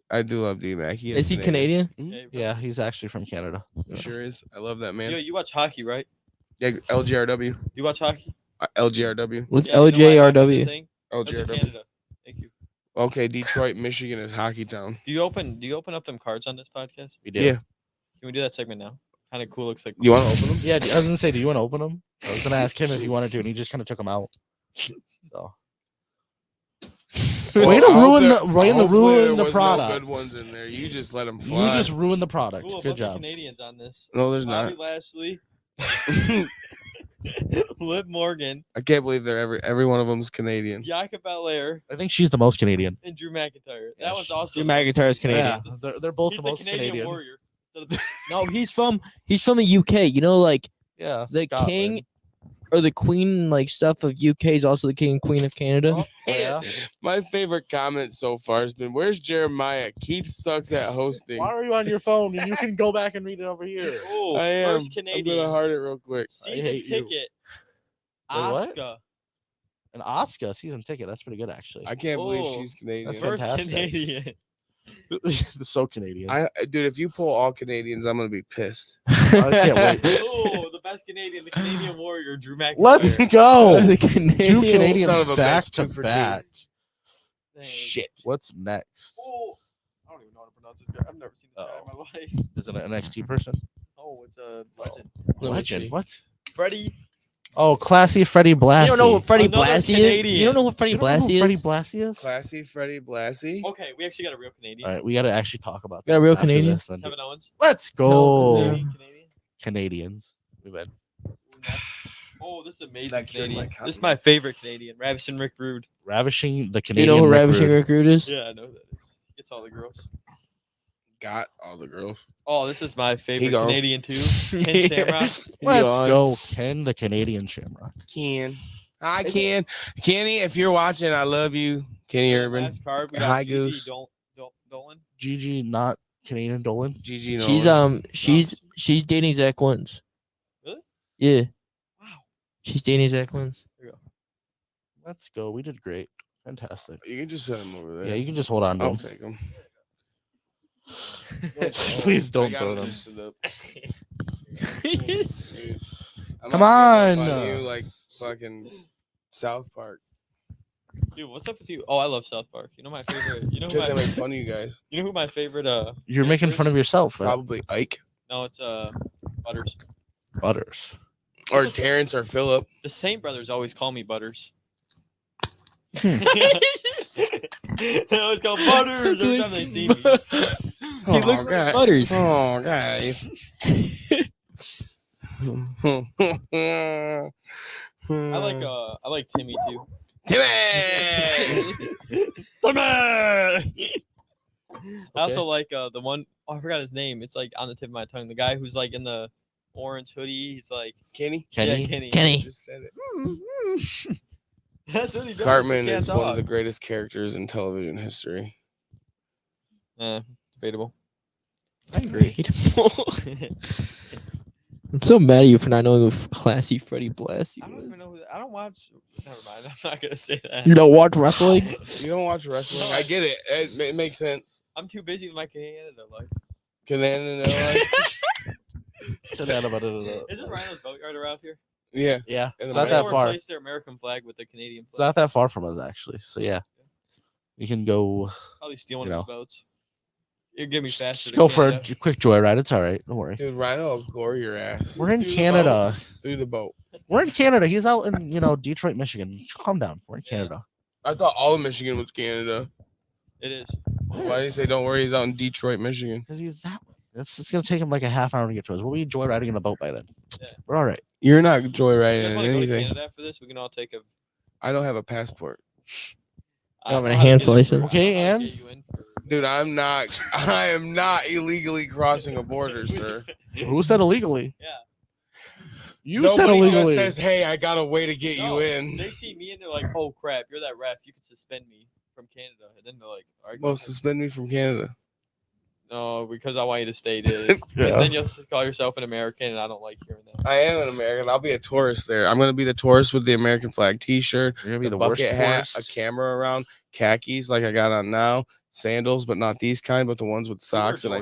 I do love D-Mac. Is he Canadian? Hey, bro. Yeah, he's actually from Canada. He sure is. I love that Yo, man. you watch hockey, right? Yeah, LGRW. You watch hockey? LGRW. What's Yeah, you know why hockey's a LJRW? thing? Those are LGRW. Canada. Thank you. Okay, Detroit, Michigan is hockey town. Do you open up them cards on this podcast? We did. Yeah. Can we do that segment now? Kind of cool. Looks like You want to open them? Yeah, I was gonna say, do you want to open them? I was gonna ask him if he wanted to, and he just kind of took them out. So. Way to ruin the product. Good ones in there. You just let them You fly. just ruined the product. Ooh, a Good bunch of job. Canadians on this. No, there's Bobby not. Lashley, Liv Morgan, I can't believe they're every one of them's Canadian. Bianca Belair, I think she's the most Canadian. and Drew McIntyre. Yeah, That was she- awesome. Drew McIntyre is Canadian. Yeah, they're both He's the most Canadian. warrior. No, he's from the UK. You know, like Yeah, the Scotland. king or the queen, like stuff of UK is also the king and queen of Canada. Oh, yeah. My favorite comment so far has been, "Where's Jeremiah? Keith sucks at hosting." Why are you on your phone? You can go back and read it over here. Oh, I am. first I'm Canadian gonna heart it real quick. season hate you. ticket. what? Oscar. An Oscar season ticket. That's pretty good, actually. I can't believe Oh, she's Canadian. that's First fantastic. Canadian. It's so Canadian. Dude, if you pull all Canadians, I'm gonna be pissed. I can't wait. Oh, the best Canadian, the Canadian warrior, Drew McIntyre. Let's go. The Two Canadian. Canadians Son of a back bitch, to 2 for 2. back. Dang. Shit. What's next? Oh, I don't even know how to pronounce this guy. I've never seen this guy in my life. Is it an NXT person? Oh, it's a legend. Let me Legend. see. What? Freddie. Oh, classy Freddie Blassie. You don't know who Freddie Another Blassie is? You Canadian. don't know who Freddie You don't know who Blassie Freddie is? Blassie is? Classy Freddie Blassie. Okay, we actually got a real Canadian. All right, we got to actually talk about Got a that real after Canadian? this then. Kevin Owens. Let's go. Yeah. Canadian. Canadians. We win. Ooh, next. Oh, this is amazing That kid, Canadian. like, how This is do my favorite Canadian. Ravishing Rick Rude. Ravishing the You Canadian. know who Rick Ravishing Rude. Recruit is? Yeah, I know who that is. Gets all the girls. Got all the girls. Oh, this is my favorite go. Canadian too. Ken Shamrock. Let's Yawn. go, Ken the Canadian Shamrock. Ken. Hi, Ken. Kenny, if you're watching, I love you. Kenny Urban. Last card, we Hi, got Goose. Dolan. Gigi, not Canadian Dolan. GG. She's dating Zach Wentz. Really? Yeah, Wow. she's dating Zach Wentz. Let's go. We did great. Fantastic. You can just set him over there. Yeah, you can just hold on to I'll him. take him. Please don't throw them. Dude, I'm Come not gonna on. find You like fucking South Park. Dude, what's up with you? Oh, I love South Park. You know my favorite. You know who Because I my, make fun of you guys. you know who my favorite You're making fun of yourself. Probably Ike No, it's Butters. Butters. or Terrence or Philip. The same brothers always call me Butters. Hmm. They always call Butters every time they see me. He looks like Butters. Oh, guys. I like Timmy too. Timmy. I also like the one I forgot his name. It's like on the tip of my tongue. The guy who's like in the orange hoodie. He's like Kenny. Kenny. Yeah, Kenny. Kenny. Just said it. That's what he does. Cartman He can't is one of the talk. greatest characters in television history. Debatable. I agree. I'm so mad at you for not knowing who classy Freddie Blassie I don't even was. know who that. I don't watch. Never mind. I'm not gonna say that. You don't watch wrestling? You don't watch wrestling? I get it. It makes sense. I'm too busy with my Canada life. Canada. Is it Rhino's boatyard around here? Yeah. Yeah, And it's the not that Rhino far. replaced their American flag with the Canadian It's flag. not that far from us actually. So yeah, we can go. Probably steal one you of know. his boats. You give me faster. Just to go for a Canada. quick joyride. It's all right. Don't worry. Dude, Rhino will gore your ass. We're in Through the Canada. Through the boat. We're in Canada. He's out in Detroit, Michigan. Calm down. We're in Yeah. Canada. I thought all of Michigan was Canada. It is. Why do you say don't worry? He's out in Detroit, Michigan. Because he's that way. It's gonna take him like a half hour to get to us. We'll be joyriding in a boat by then. Yeah. We're all right. You're not You joyriding guys in want to go to anything. Canada after this? We can all take a. I don't have a passport. You have I an know how to enhanced get in license? for- Okay, I know how to and? get you in for- Dude, I'm not. I am not illegally crossing a border, sir. Who said illegally? Yeah. You Nobody said illegally. just says, "Hey, I got a way to get No, you in." They see me and they're like, "Oh crap, you're that ref. You can suspend me from Canada." And then they're like, "All right, go Well, ahead." suspend me from Canada. No, because I want you to stay there. Yeah. Then you'll call yourself an American, and I don't like hearing that. I am an American. I'll be a tourist there. I'm gonna be the tourist with the American flag T-shirt, You're gonna be the the worst bucket hat, a tourist. camera around, khakis like I got on now, sandals, but not these kind, but the ones with socks. And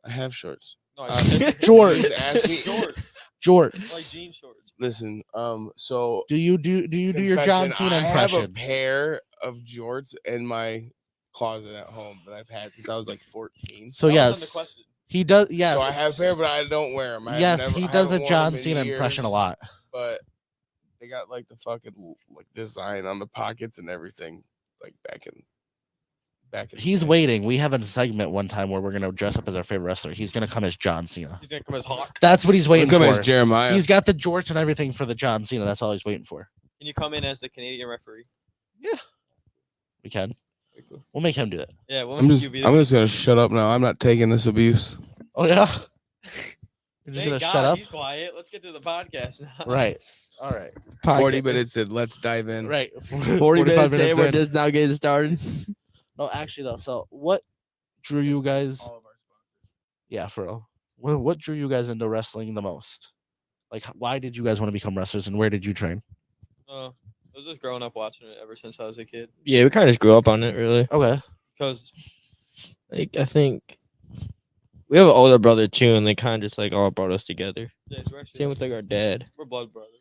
I have shorts. No, Uh, I said Jorts. Just ask me- shorts, Jorts. like jean shorts. Listen, so Do you do your John confession, Cena I have a impression? pair of jorts in my closet at home that I've had since I was like 14. So That wasn't the yes, question. he does. Yes, So I have a pair, but I don't wear them. yes, he does a John Cena years, impression a lot. But they got like the fucking like design on the pockets and everything, like back in. He's the day. waiting. We have a segment one time where we're gonna dress up as our favorite wrestler. He's gonna come as John Cena. He's gonna come as Hawk. That's what he's waiting Come as for. Jeremiah. He's got the jorts and everything for the John Cena. That's all he's waiting for. Can you come in as the Canadian referee? We can. Very cool. We'll make him do it. Yeah, we'll I'm make just, you be I'm just gonna shut up now. I'm not taking this abuse. Oh yeah. You're just Thank gonna God, shut up. He's quiet. Let's get to the podcast now. Right. All right. 40 minutes in. Let's dive in. Right. 40 minutes in, we're in. just now getting started. No, actually though. So what drew you guys? Yeah, for real. What drew you guys into wrestling the most? Like, why did you guys want to become wrestlers, and where did you train? I was just growing up watching it ever since I was a kid. Yeah, we kind of just grew up on it, really. Okay. Because Like, I think we have an older brother, too, and they kind of just, like, all brought us together. yeah, we're actually Same with, like, our dad. we're blood brothers.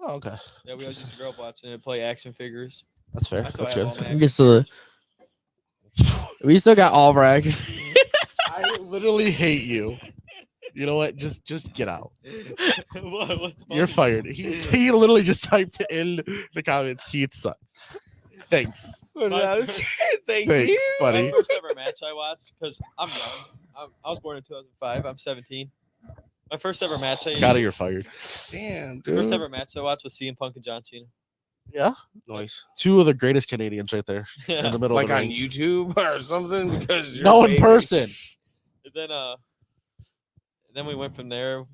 Oh, okay. Yeah, we always used to grow up watching it, play action figures. That's fair. I still That's have good. all my I action guess so. We still got all of our action. I literally hate you. You know what? Just get out. What's You're funny? fired. He literally just typed in the comments. Keith sucks. Thanks. Thanks, buddy. My first ever match I watched, because I'm young. I was born in 2005. I'm 17. My first ever match. Got it. You're fired. Damn, First dude. ever match I watched was CM Punk and John Cena. Yeah. Nice. Two of the greatest Canadians right there in the middle Like of the on ring. YouTube or something? Because No, you're in baby. person. And then we went from there.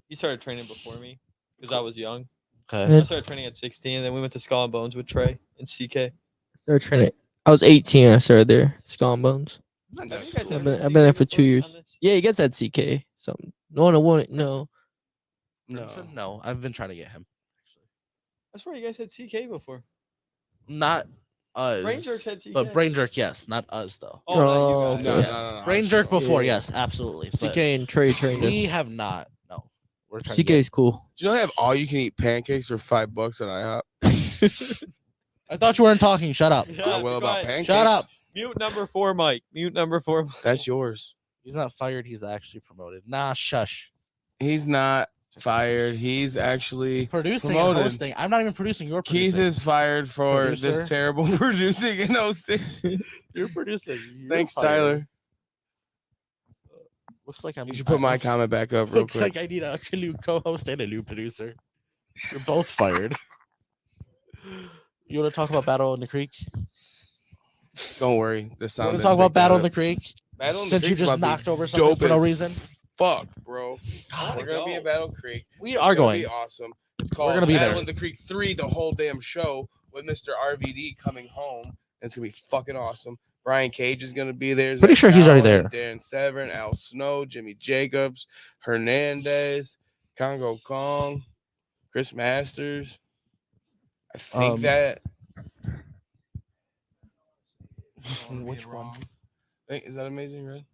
He started training before me because I was young. Okay. I started training at 16. And then we went to Skull and Bones with Trey and CK. Started training. I was 18. I started there. Skull and Bones. Have you guys I've ever been done there CK for 2 before years. on this? Yeah, he gets that CK. Something. No one won it. No. No, I've been trying to get him. I swear you guys had CK before. Not us. BrainJerk had CK. But BrainJerk, yes. Not us though. Oh, not you Oh, guys. No, yes. no, no, BrainJerk sure. before, Yeah. yes, absolutely. But CK and Trey trained we us. have not. No, we're trying. CK is cool. Do you know they have all you can eat pancakes for $5 at IHOP? I thought you weren't talking. Shut up. Yeah, I will be about quiet. pancakes. Shut up. Mute number 4, Mike. Mute number 4. Mike. That's yours. He's not fired. He's actually promoted. Nah, shush. He's not fired. He's actually Producing promoted. and hosting. I'm not even producing. You're Keith producing. is fired for Producer. this terrible producing and hosting. You're producing. You're Thanks, fired. Tyler. Looks like I'm. You should put my comment back up real Looks quick. like I need a new co-host and a new producer. You're both fired. You want to talk about Battle in the Creek? Don't worry. The You sound. want to didn't talk about pick that Battle in up. the Creek? Battle in the Since you Creek's just about to be knocked over something dope for no as reason. Fuck, bro. I We're gonna wanna be at go. Battle Creek. We It's are gonna going. be awesome. It's called gonna be Battle there. in the Creek 3, the whole damn show with Mr. RVD coming home. And it's gonna be fucking awesome. Brian Cage is gonna be there. Pretty Zach sure he's already Allen, there. Darren Severn, Al Snow, Jimmy Jacobs, Hernandez, Congo Kong, Chris Masters. I think that. Which one? Is that Amazing Red?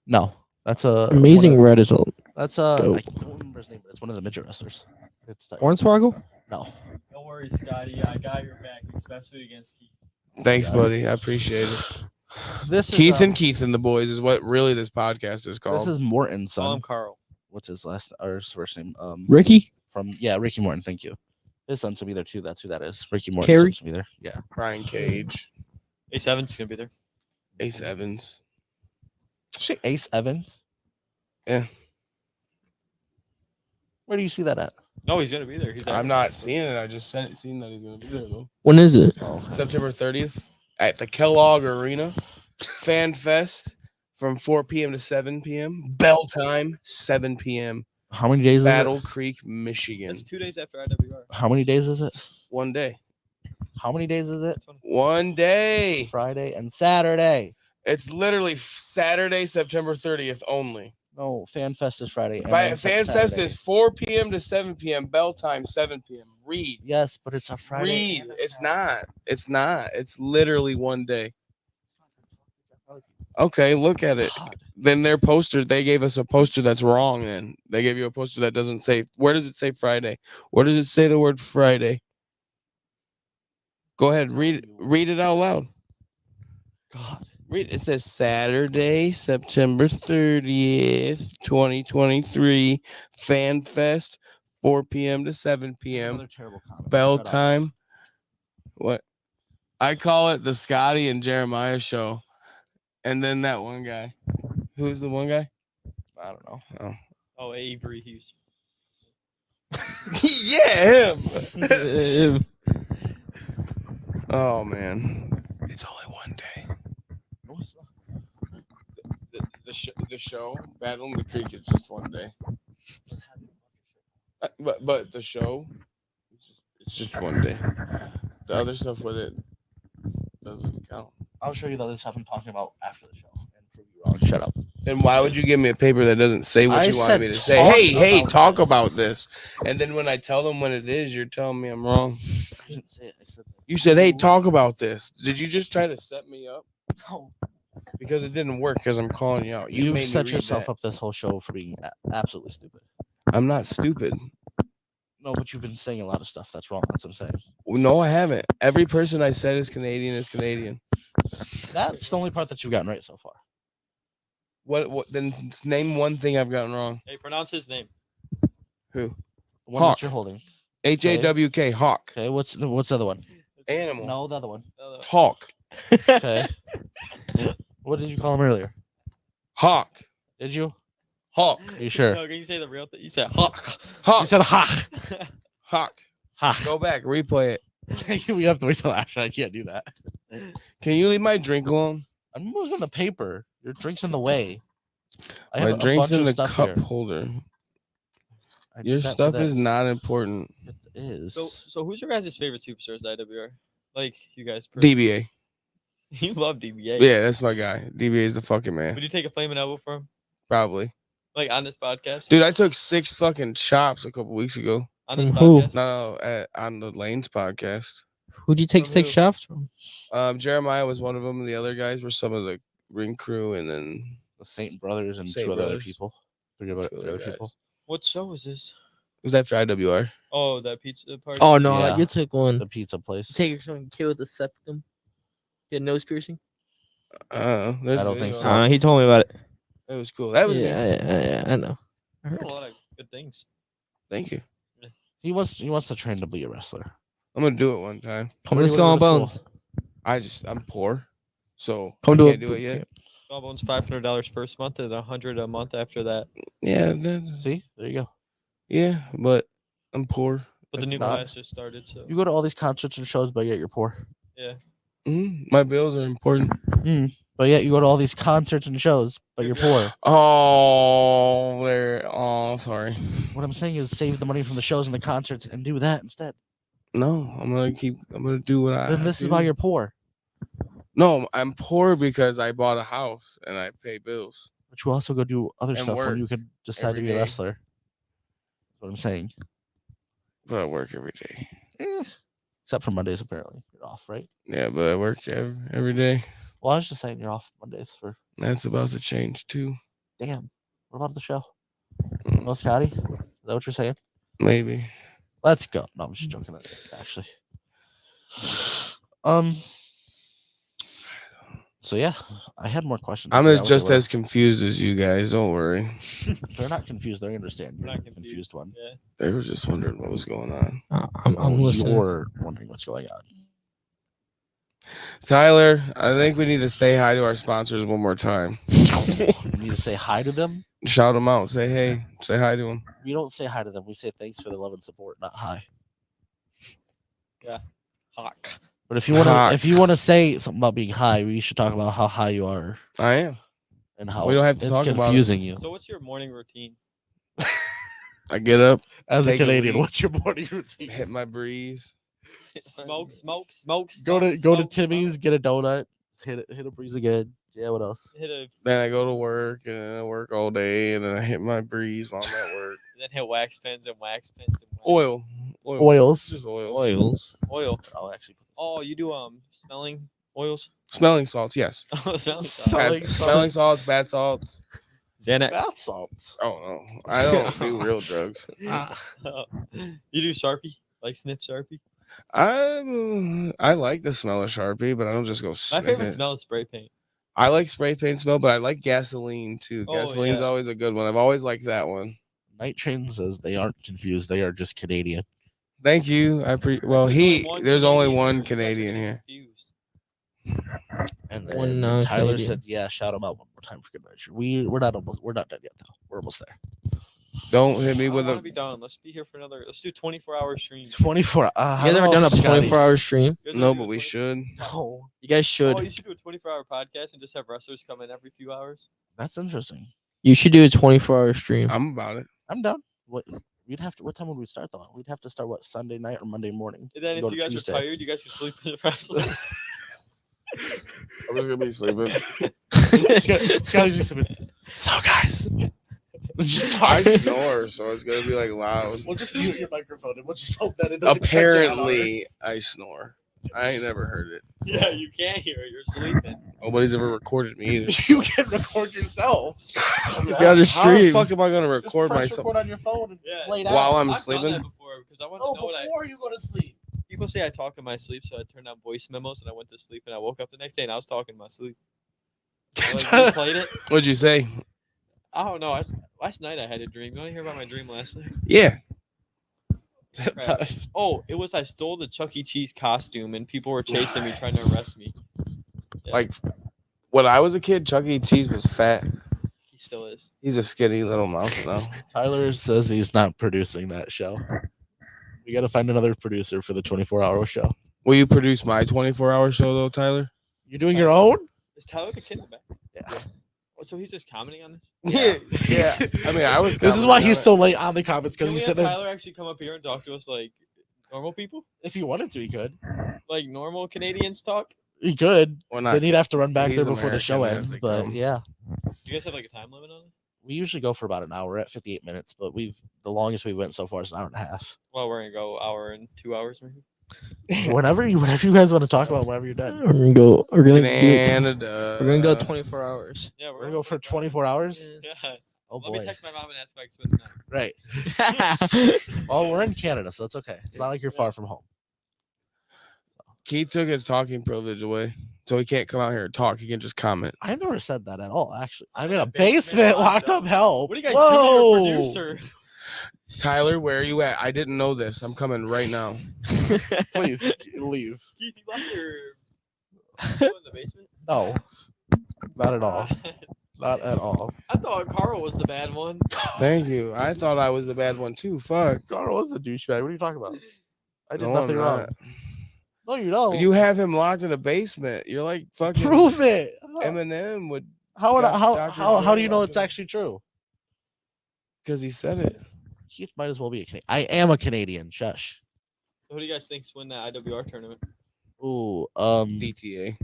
No, that's a Amazing Red is a That's Dope. I don't remember his name, but it's one of the midget wrestlers. It's Hornswoggle. no. Don't worry, Scotty. I got your back, especially against Keith. Thanks, buddy. I appreciate it. This Keith is and Keith and the boys is what really this podcast is called. this is Morton's Oh, I'm son. Carl. What's his last or his first name? Ricky. From Ricky Morton. Thank you. His son's gonna be there too. That's who that is. Ricky Morton's Carrie? son's gonna be there. Yeah. Brian Cage, Ace Evans gonna be there. Ace Evans. Shit, Ace Evans. Yeah. Where do you see that at? No, he's gonna be there. He's I'm not seeing it. I just seen that he's gonna be there though. When is it? September 30th at the Kellogg Arena. Fan Fest from 4 p.m. to 7 p.m. Bell time 7 p.m. How many days Battle is Creek, Michigan. It's 2 days after IWR. it? How many days is it? One day. How many days is it? One day. Friday and Saturday. It's literally Saturday, September 30th only. No, Fan Fest is Friday. and then Fan Fest Saturday. is 4 p.m. to 7 p.m. Bell time 7 p.m. Read. Yes, but it's a Friday. Read. and a It's Saturday. not. It's not. It's literally one day. Okay, look at it. God. Then their poster, they gave us a poster that's wrong. Then they gave you a poster that doesn't say. Where does it say Friday? Where does it say the word Friday? Go ahead, read it out loud. God. Read. It says Saturday, September 30th, 2023, Fan Fest, 4 p.m. to 7 p.m. Another terrible comment. Bell Shut up. time. What? I call it the Scotty and Jeremiah show. And then that one guy. Who's the one guy? I don't know. Oh. Oh, Avery Hughes. Yeah, him. Oh man. It's only one day. No, it's not. The show, Battle in the Creek, it's just one day. But the show, it's just one day. The other stuff with it doesn't count. I'll show you the other stuff I'm talking about after the show and prove you wrong. Shut up. Then why would you give me a paper that doesn't say what I you wanted me said to say? talk Hey, about talk this. about this. And then when I tell them what it is, you're telling me I'm wrong. I didn't say it. I said You said, hey, talk about this. Did you just try to set me up? no. Because it didn't work because I'm calling you out. You You've made me set read yourself that. up this whole show for being absolutely stupid. I'm not stupid. No, but you've been saying a lot of stuff that's wrong. That's what I'm saying. No, I haven't. Every person I said is Canadian is Canadian. That's the only part that you've gotten right so far. What? Then name one thing I've gotten wrong. Hey, pronounce his name. Who? The one Hawk. that you're holding. HAWK. Hawk. Okay, what's the other one? Animal. No, the other one. Hawk. Okay. What did you call him earlier? Hawk. Did you? Hawk. Are you sure? No, can you say the real thing? You said Hawk. Hawk. You said ha. Hawk. Ha. Go back. Replay it. We have to wait till after. I can't do that. Can you leave my drink alone? I'm moving the paper. Your drink's in the way. I My have a drink's bunch in of the stuff cup here. holder. I did Your that for stuff is this. not important. It is. So who's your guys' favorite superstars at IWR? Like you guys. DBA. You love DBA. Yeah, that's my guy. DBA is the fucking man. Would you take a flaming elbow for him? Probably. Like on this podcast? Dude, I took 6 fucking chops a couple weeks ago. On this From who? podcast? No, on the Lanes podcast. Who'd you take From 6 who? shots from? Jeremiah was one of them. The other guys were some of the ring crew, and then The Saint Brothers and Saint two other Brothers. people. Three two other other people. guys. What show is this? It was after IWR. Oh, that pizza party. Oh no, Yeah. like you took one. The pizza place. Take some kid with a septum. Get nose piercing. There's I don't video think of so. it. He told me about it. It was cool. That was me. Yeah, I know. I Heard heard. a lot of good things. Thank you. He wants to train to be a wrestler. I'm gonna do it one time. Come Where to do you Skull wanna and go to Bones. I'm poor, so Come I to a can't do it boot yet. camp. Jawbone's $500 first month and $100 a month after that. Yeah, See, there you go. yeah, but I'm poor. But the It's new not. class just started, so You go to all these concerts and shows, but yet you're poor. My bills are important. But yet you go to all these concerts and shows, but you're poor. Oh, sorry. What I'm saying is save the money from the shows and the concerts and do that instead. No, I'm gonna do what I. Then this is do. why you're poor. No, I'm poor because I bought a house and I pay bills. But you also go do other And stuff when work you could decide to every be a day. wrestler. That's what I'm saying. But I work every day. Except for Mondays, apparently. You're off, right? Yeah, but I work every day. Well, I was just saying you're off Mondays for That's about to change too. damn. What about the show? No, Scotty? Is that what you're saying? Maybe. Let's go. No, I'm just joking. Actually. So yeah, I had more questions. I'm I forgot what they just were. as confused as you guys. Don't worry. They're not confused. They understand. We're You're not the confused. confused one. Yeah. They were just wondering what was going on. I'm listening. You're wondering what's going on. Tyler, I think we need to say hi to our sponsors one more time. You need to say hi to them. Shout them out. Say hey. Say hi to them. We don't say hi to them. We say thanks for the love and support, not hi. Hawk. But if you want Hawk. to, if you want to say something about being high, we should talk about how high you are I am. and how We don't have to it's talk about it. confusing you. So what's your morning routine? I get up, As a Take a Canadian, leak. what's your morning routine? hit my breeze. Smoke. Go to smoke, Timmy's, get a donut, hit a breeze again. Yeah, what else? Hit a Then I go to work and I work all day, and then I hit my breeze while I'm at work. then hit wax pens and wax pens and wax. Oil. Oils. Just oil. Oils. Oil. I'll actually. Oh, you do smelling oils? Smelling salts, yes. Oh, smelling Smelling salts, bad salts. Xanax. Bath salts. Oh no, I don't do real drugs. You do Sharpie? Like sniff Sharpie? I like the smell of Sharpie, but I don't just go My sniff favorite it. smell is spray paint. I like spray paint smell, but I like gasoline too. Oh, Gasoline's yeah. always a good one. I've always liked that one. Night Train says they aren't confused. They are just Canadian. Thank you. Well, There's only one there's Canadian, only one you guys are Canadian confused. here. And One then Tyler non-Canadian. said, "Yeah, shout them out one more time for good measure." We're not done yet though. We're almost there. Don't hit me I with want to a. be done. Let's be here for another. Let's do 24-hour stream. 24. You guys ever done a 24-hour stream? You guys No, wanna do but a we 20 should. No, You guys should. Oh, you should do a 24-hour podcast and just have wrestlers come in every few hours. that's interesting. You should do a 24-hour stream. I'm about it. I'm done. What we'd have to? What time would we start though? We'd have to start what Sunday night or Monday morning. And then Go if to you guys Tuesday. are tired, you guys can sleep in the wrestlers. I'm just gonna be sleeping. Scotty's just been, so guys, just I talk. snore, so it's gonna be like loud. We'll just mute your microphone and we'll just hope that it doesn't. catch on Apparently, ours. I snore. I ain't never heard it. Yeah, you can't hear it. You're sleeping. Nobody's ever recorded me either. You can record yourself. You gotta How the stream. fuck am I gonna Just record press myself? record on your phone and Yeah. play it out. While I'm I've done sleeping? that before because I wanted No, to know what before you go to sleep. people say I talk in my sleep, so I turned on voice memos and I went to sleep and I woke up the next day and I was talking in my sleep. I like, replayed it. What'd you say? I don't know. Last night I had a dream. You want to hear about my dream last night? Yeah. Crap. Oh, it was I stole the Chuck E. Cheese costume and people were chasing me trying to arrest me. Yeah, Like when I was a kid, Chuck E. Cheese was fat. he still is. He's a skinny little mouse now. Tyler says he's not producing that show. We got to find another producer for the 24-hour show. Will you produce my 24-hour show though, Tyler? You're doing your own? Is Tyler the kid in the back? Yeah. Oh, so he's just commenting on this? Yeah. I mean, I was. This is why commenting he's on so late on the comments because Can we he's have sitting there. Tyler actually come up here and talk to us like normal people? If he wanted to, he could. Like normal Canadians talk? He could. it. Well, not. Then he'd have to run back he's there before the show American, as ends. they But come. yeah, Do you guys have like a time limit on it? we usually go for about an hour. We're at 58 minutes, but the longest we went so far is an hour and a half. Well, we're gonna go hour and 2 hours maybe. whenever you guys want to talk about, whenever you're done. We're gonna go. We're gonna do it. Canada. We're gonna go 24 hours. Yeah, We're gonna go for 24 hours. Yeah. Oh Let me boy, text my mom and ask if I can spend the night. right. Well, we're in Canada, so it's okay. It's not like you're far from home. He took his talking privilege away, so he can't come out here and talk. He can just comment. I never said that at all. Actually, I'm in in a a basement basement, locked locked up. Help! What do you guys Whoa! do to your producer? Tyler, where are you at? I didn't know this. I'm coming right now. Please leave. Keith, you left your in the basement? No, not at all. Not at all. I thought Carl was the bad one. Thank you. I thought I was the bad one too. Fuck. Carl was a douchebag. What are you talking about? I did No, I'm nothing wrong. not. No, you don't. You have him locked in a basement. You're like fucking Prove it. Eminem would How got how do you Dr. know Dre it's actually true? because he said it. Keith might as well be a Canadian. I am a Canadian. Shush. Who do you guys think's win that IWR tournament? Ooh, DTA.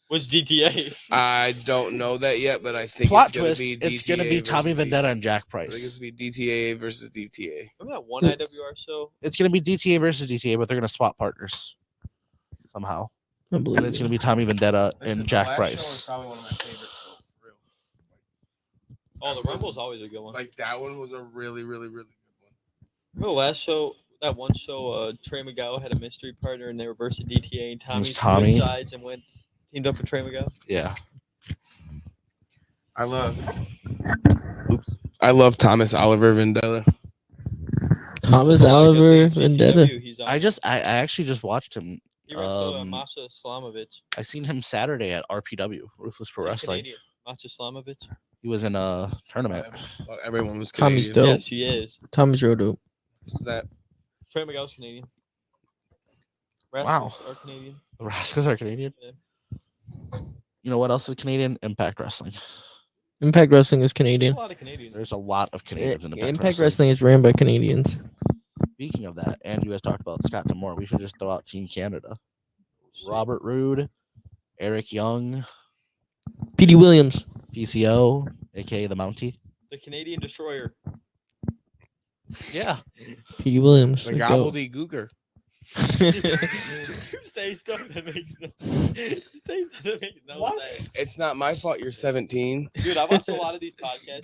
Which DTA? I don't know that yet, but I think plot it's gonna twist. be It's gonna be DTA Tommy versus Vendetta and Jack I think it's Price. gonna be DTA versus DTA. Remember that one IWR show? It's gonna be DTA versus DTA, but they're gonna swap partners somehow. I And believe it's it. gonna be Tommy Vendetta and Jack Price. Probably one of my favorites. For real. Oh, the Rumble's always a good one. Like that one was a really, really, really good one. Remember the last show? That one show, Trey McGowan had a mystery partner and they were versus DTA and Tommy Tommy. switched sides and teamed up with Trey McGowan. Yeah. I love Thomas Oliver Vendetta. Thomas Oliver Vendetta. He's on. I actually just watched him. He wrestled um, Masha Islamovich. I seen him Saturday at RPW, Ruthless Pro He's Wrestling. Canadian. Masha Islamovich. He was in a tournament. Everyone was Tommy's Canadian. dope. Yes, he is. Tommy's real dope. Who's that? Trey McGowan's Canadian. Wow. Rascals are Canadian. The Rascals are Canadian. Yeah. You know what else is Canadian? Impact Wrestling. Impact Wrestling is There's Canadian. a lot of Canadians. There's a lot of Canadians in Impact, Impact Wrestling is ran by Canadians. Speaking of that, and you guys talked about Scott Demore, we should just throw out Team Canada. Robert Roode, Eric Young, Petey Williams. PCO, aka the Mountie. The Canadian Destroyer. Yeah. Petey Williams. The like, dope. gobbledygooker. You say stuff that makes no sense. It's not my fault you're 17. Dude, I watched a lot of these podcasts.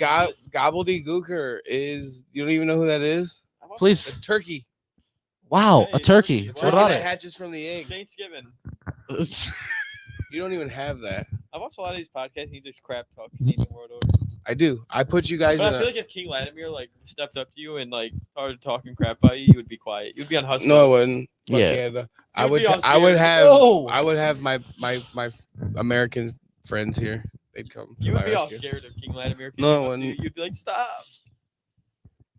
Gobbledygooker is, you don't even know who that is? Please. A turkey. Wow, a Hey, turkey. turkey. What Turkey about that it? hatches from the egg. Thanksgiving. You don't even have that. I watch a lot of these podcasts and you just crap talk Canadian World Order. I do. I put you guys But in I a. feel like if King Vladimir stepped up to you and started talking crap about you, you would be quiet. You'd be on hustle. No, I wouldn't. Fuck Yeah. Canada. You I would would. be all I would scared. have. No. I would have my American friends here. They'd come. to You would my be all rescue. scared of King Vladimir. No, I came up to wouldn't. you. You'd be like, stop.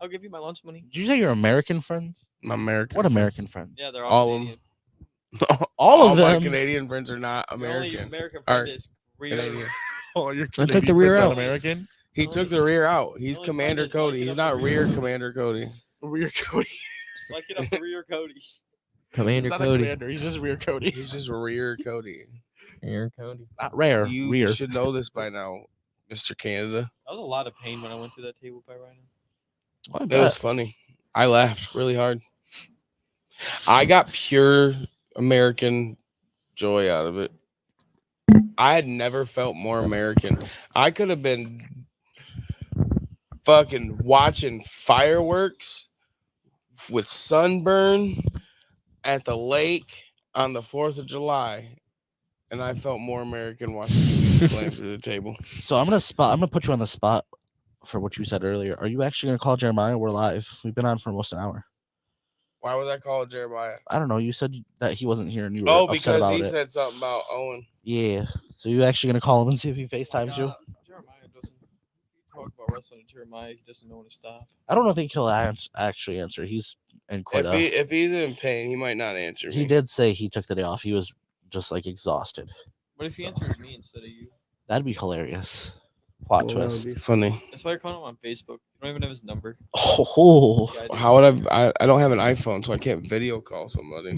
I'll give you my lunch money. Did you say your American friends? My American. What friends. American friends? Yeah, they're All all of 'em. Canadian. All of my them. Canadian friends are not The only American. American Are friend is real. Canadian. Oh, you're I took the rear out. American. He took the rear out. He's Only Commander friend is like Cody. it He's up not the rear rear. Commander Cody. Rear Cody. Like it up the rear Cody. Commander He's not a Cody. commander. He's just rear Cody. He's just rear Cody. Aaron Cody. Not rare. You rear. should know this by now, Mr. Canada. That was a lot of pain when I went to that table by Rhino. I It bet. was funny. I laughed really hard. I got pure American joy out of it. I had never felt more American. I could have been fucking watching fireworks with sunburn at the lake on the 4th of July, and I felt more American watching you slam through the table. So I'm gonna put you on the spot for what you said earlier. Are you actually gonna call Jeremiah? We're live. We've been on for almost an hour. Why was I called Jeremiah? I don't know. You said that he wasn't here and you were Oh, upset because about he it. said something about Owen. Yeah. So you actually gonna call him and see if he FaceTimes you? Jeremiah doesn't talk about wrestling to Jeremiah. He doesn't know when to stop. I don't think he'll actually answer. He's in quite If he's in pain, he might not answer me. He did say he took the day off. He was just exhausted. What if he answers me instead of you? That'd be hilarious. Plot Well, that twist. would be funny. That's why you're calling him on Facebook. You don't even have his number. Oh, Yeah, I do. How would I don't have an iPhone, so I can't video call somebody.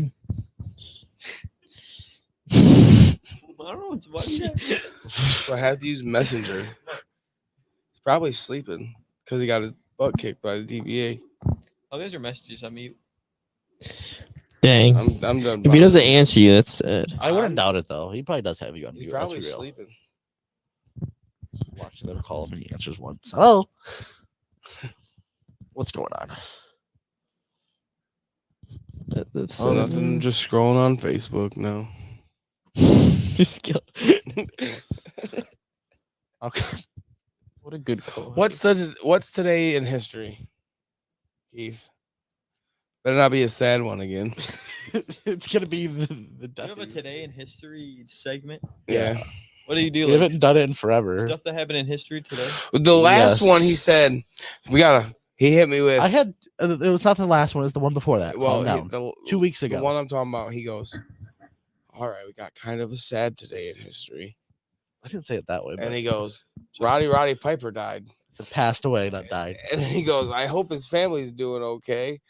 I don't know what's what. So I have to use Messenger. He's probably sleeping because he got his butt kicked by the DBA. Oh, there's your messages on mute. Dang. I'm done. If he doesn't answer you, that's sad. I wouldn't doubt it though. He probably does have you on He's mute. Let's probably be real. sleeping. Watching them call him and he answers once. Hello. What's going on? That's Oh, nothing. Just scrolling on Facebook now. Just kill. Okay. What a good call. What's today in history, Keith? Better not be a sad one again. It's gonna be the Do you have a today in history segment? Yeah. What do you do? We haven't done it in forever. Stuff that happened in history today. The last Yes. one he said, he hit me with. I had it was not the last one. It was the one before that. well, Calm down. 2 weeks the ago. one I'm talking about, he goes, all right, we got kind of a sad today in history. I didn't say it that way. And But he goes, Roddy Piper died. it passed away, not died. And then he goes, I hope his family's doing okay.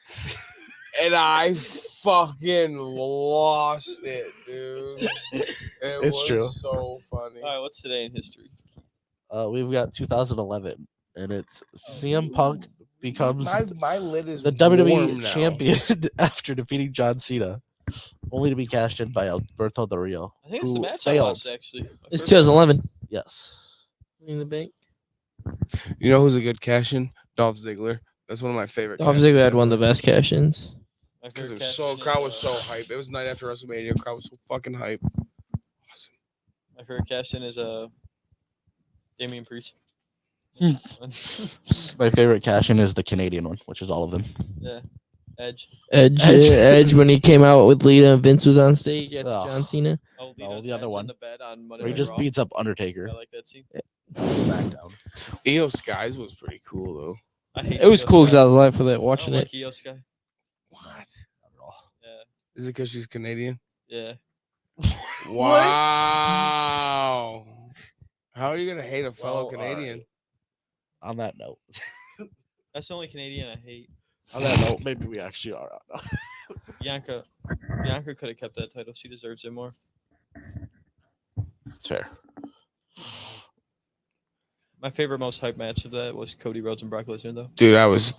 And I fucking lost it, dude. It It's was true. so funny. All right, what's today in history? We've got 2011, and it's CM Punk becomes My lid is the warm WWE now. champion after defeating John Cena, only to be cashed in by Alberto Del Rio, I think it's the who match I failed. watched, actually. It's 2011. Yes. In the bank. You know who's a good cash-in? Dolph Ziggler. That's one of my favorite. Dolph Ziggler had one of the best cash-ins. Because it was so crowd was so hype. It was night after WrestleMania. Crowd was so fucking hype. Awesome. My favorite cash in is Damian Priest. My favorite cash-in is the Canadian one, which is all of them. Yeah. Edge. Edge when he came out with Lita and Vince was on stage after Ugh. John Cena. Oh, No, Lita's the other match one. in the bed on Monday Where he Night just Raw. beats up Undertaker. I like that scene. SmackDown. Io Skies was pretty cool though. I hate It was Io cool because Sky. I was live for that I don't watching like it. Io Sky. What? Not at all. Yeah. Is it because she's Canadian? Yeah. Wow. How are you gonna hate a fellow Well, Canadian? On that note, That's the only Canadian I hate. maybe we actually are. Bianca could have kept that title. She deserves it more. It's fair. My favorite, most hype match of that was Cody Rhodes and Brock Lesnar, though. Dude, I was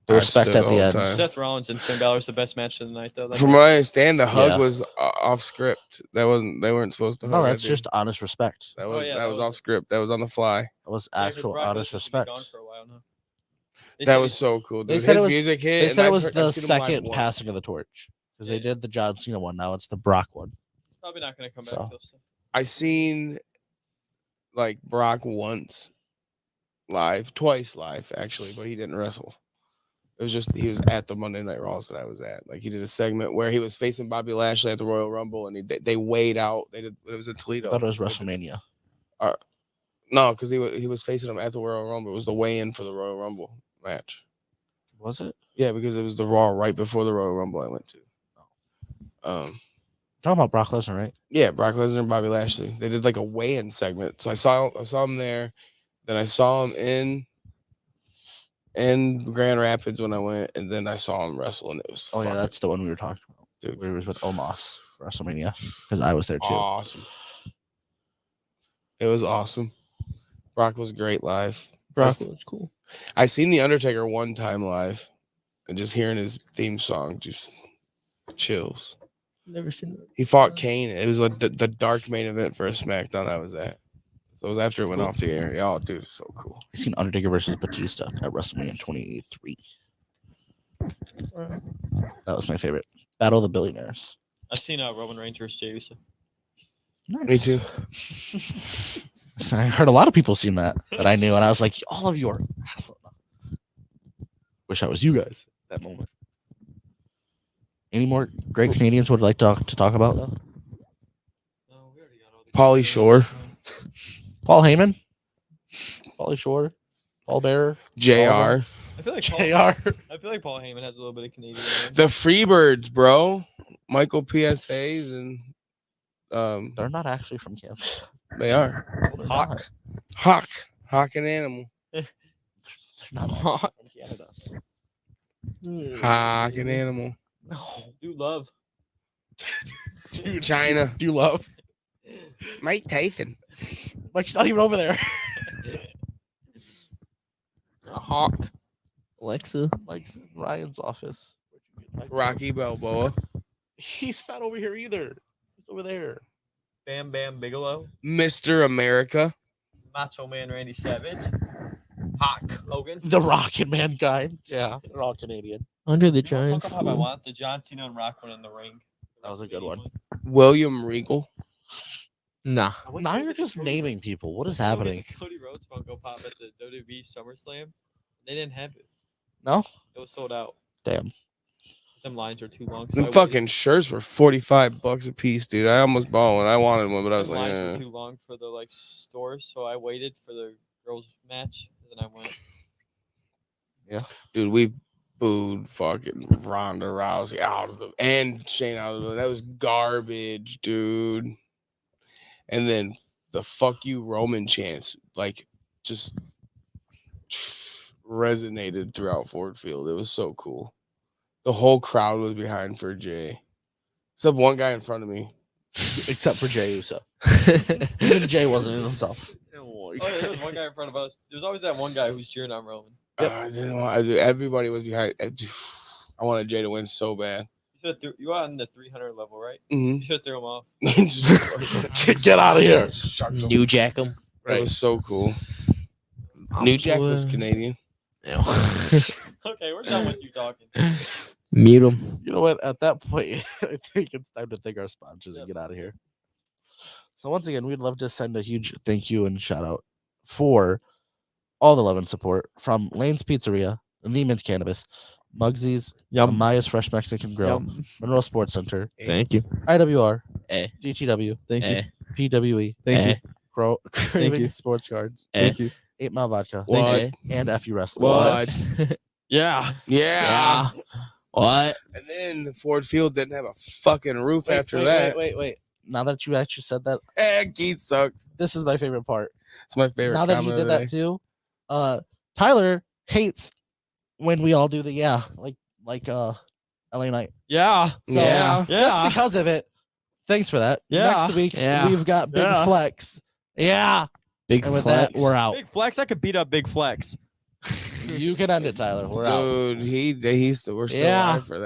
The respect stood at the whole end. time. Seth Rollins and Finn Balor's the best match of the night, though. That From match- what I understand, the hug Yeah. was off script. They weren't supposed to hug. No, I that's think. just honest respect. that was yeah, that that was was off script. That was on the fly. That was Yeah, 'cause actual Brock honest Lesnar's been respect. gone for a while now. They That said was he- so cool, They dude. said His it was- music hit. They and said it I've was heard- the I've seen him live second once. passing of the torch because they Yeah. did the John Cena one. Now it's the Brock one. probably not going to come So. back. Till so. I seen like Brock once live, twice live actually, but he didn't wrestle. It was just he was at the Monday Night Raws that I was at. Like he did a segment where he was facing Bobby Lashley at the Royal Rumble, and they weighed out. It was in I Toledo. thought it was WrestleMania. No, because he was facing him at the Royal Rumble. It was the weigh-in for the Royal Rumble match. Was it? Yeah, because it was the Raw right before the Royal Rumble I went to. Talking about Brock Lesnar, right? Yeah, Brock Lesnar and Bobby Lashley. They did like a weigh-in segment. So I saw him there. Then I saw him in Grand Rapids when I went, and then I saw him wrestle, and it was Oh yeah, fucking- that's the one we were talking about. dude, We was with Omos for WrestleMania because I was there too. awesome. It was awesome. Brock was great live. Brock was cool. I seen the Undertaker one time live, and just hearing his theme song just chills. Never seen it. He fought Kane. It was like the dark main event for a SmackDown I was at. So it was after it went off the air. Yeah, oh, dude, it's so cool. I seen Undertaker versus Batista at WrestleMania 23. That was my favorite. Battle of the Billionaires. I've seen Roman Reigns versus Jey Uso. Nice. Me too. I heard a lot of people seen that I knew, and I was like, all of you are assholes. Wish I was you guys at that moment. Any more great Canadians would like to talk about though? No, we already got all the Pauly Shore. Paul Heyman, Pauly Shore, Paul Bearer, JR. I feel like JR. I feel like Paul Heyman has a little bit of Canadian. in him. The Freebirds, bro. Michael PSAs and They're not actually from Canada. they are. They're Hawk. not. Hawk and Animal. They're not actually from Canada. Hawk and Animal. No. Dude, love. China. Do you love? Mike Tyson. Mike's not even over there. Hawk. Alexa. Mike's in Ryan's office. Rocky Balboa. He's not over here either. He's over there. Bam Bam Bigelow. Mr. America. Macho Man Randy Savage. Hawk Hogan. The Rock and Mankind. Yeah, they're all Canadian. Andre the You know, Giant's fuck up how I cool. want the John Cena and Rock one in the ring. That was a good one. William Regal. Nah. Now you're just naming people. What is I wanted happening? the Cody Rhodes Funko Pop at the WWE SummerSlam. They didn't have it. No? It was sold out. Damn. Some lines are too long. So I Them waited. fucking shirts were $45 a piece, dude. I almost bought one. I wanted one, but I was Them like, lines were too long for the like stores, so I waited for the girls match, and then I went. dude, we booed fucking Ronda Rousey out of the and Shane out of the. That was garbage, dude. And then the fuck you Roman chants like just resonated throughout Ford Field. It was so cool. The whole crowd was behind for Jay, except one guy in front of me. Except for Jay Uso. Even Jay wasn't in himself. Oh, yeah, there was one guy in front of us. There's always that one guy who's cheering on Roman. Yep. I didn't want. Everybody was behind. I wanted Jay to win so bad. You are on the 300 level, right? Mm-hmm. You should throw him off. Get out of here. New Jack him. That was so cool. New Jack was Canadian. Okay, we're done with you talking. Mute him. You know what? At that point, I think it's time to thank our sponsors and get out of here. So once again, we'd love to send a huge thank you and shout out for all the love and support from Lane's Pizzeria, The Mint Cannabis, Mugsy's, Amaya's Fresh Mexican Grill, Monroe Sports Center. Thank you. IWR, Eh. DTW, Thank you. PWE, Thank you, Craving you. Sports Cards, Thank you. 8 Mile Vodka, What? and FU Wrestling. What? Yeah. Yeah. What? And then Ford Field didn't have a fucking roof after that. Wait. Now that you actually said that, Keith sucks. this is my favorite part. It's my favorite. Now that he comment did of the that too, Tyler hates when we all do the LA Night. Yeah. So just because of it, thanks for that. Yeah. Next week Yeah. we've got Big Yeah. Flex. Yeah. Big And with flex. that, we're out. Big Flex. I could beat up Big Flex. You can end it, Tyler. We're out. Dude, we're still Yeah. alive for that.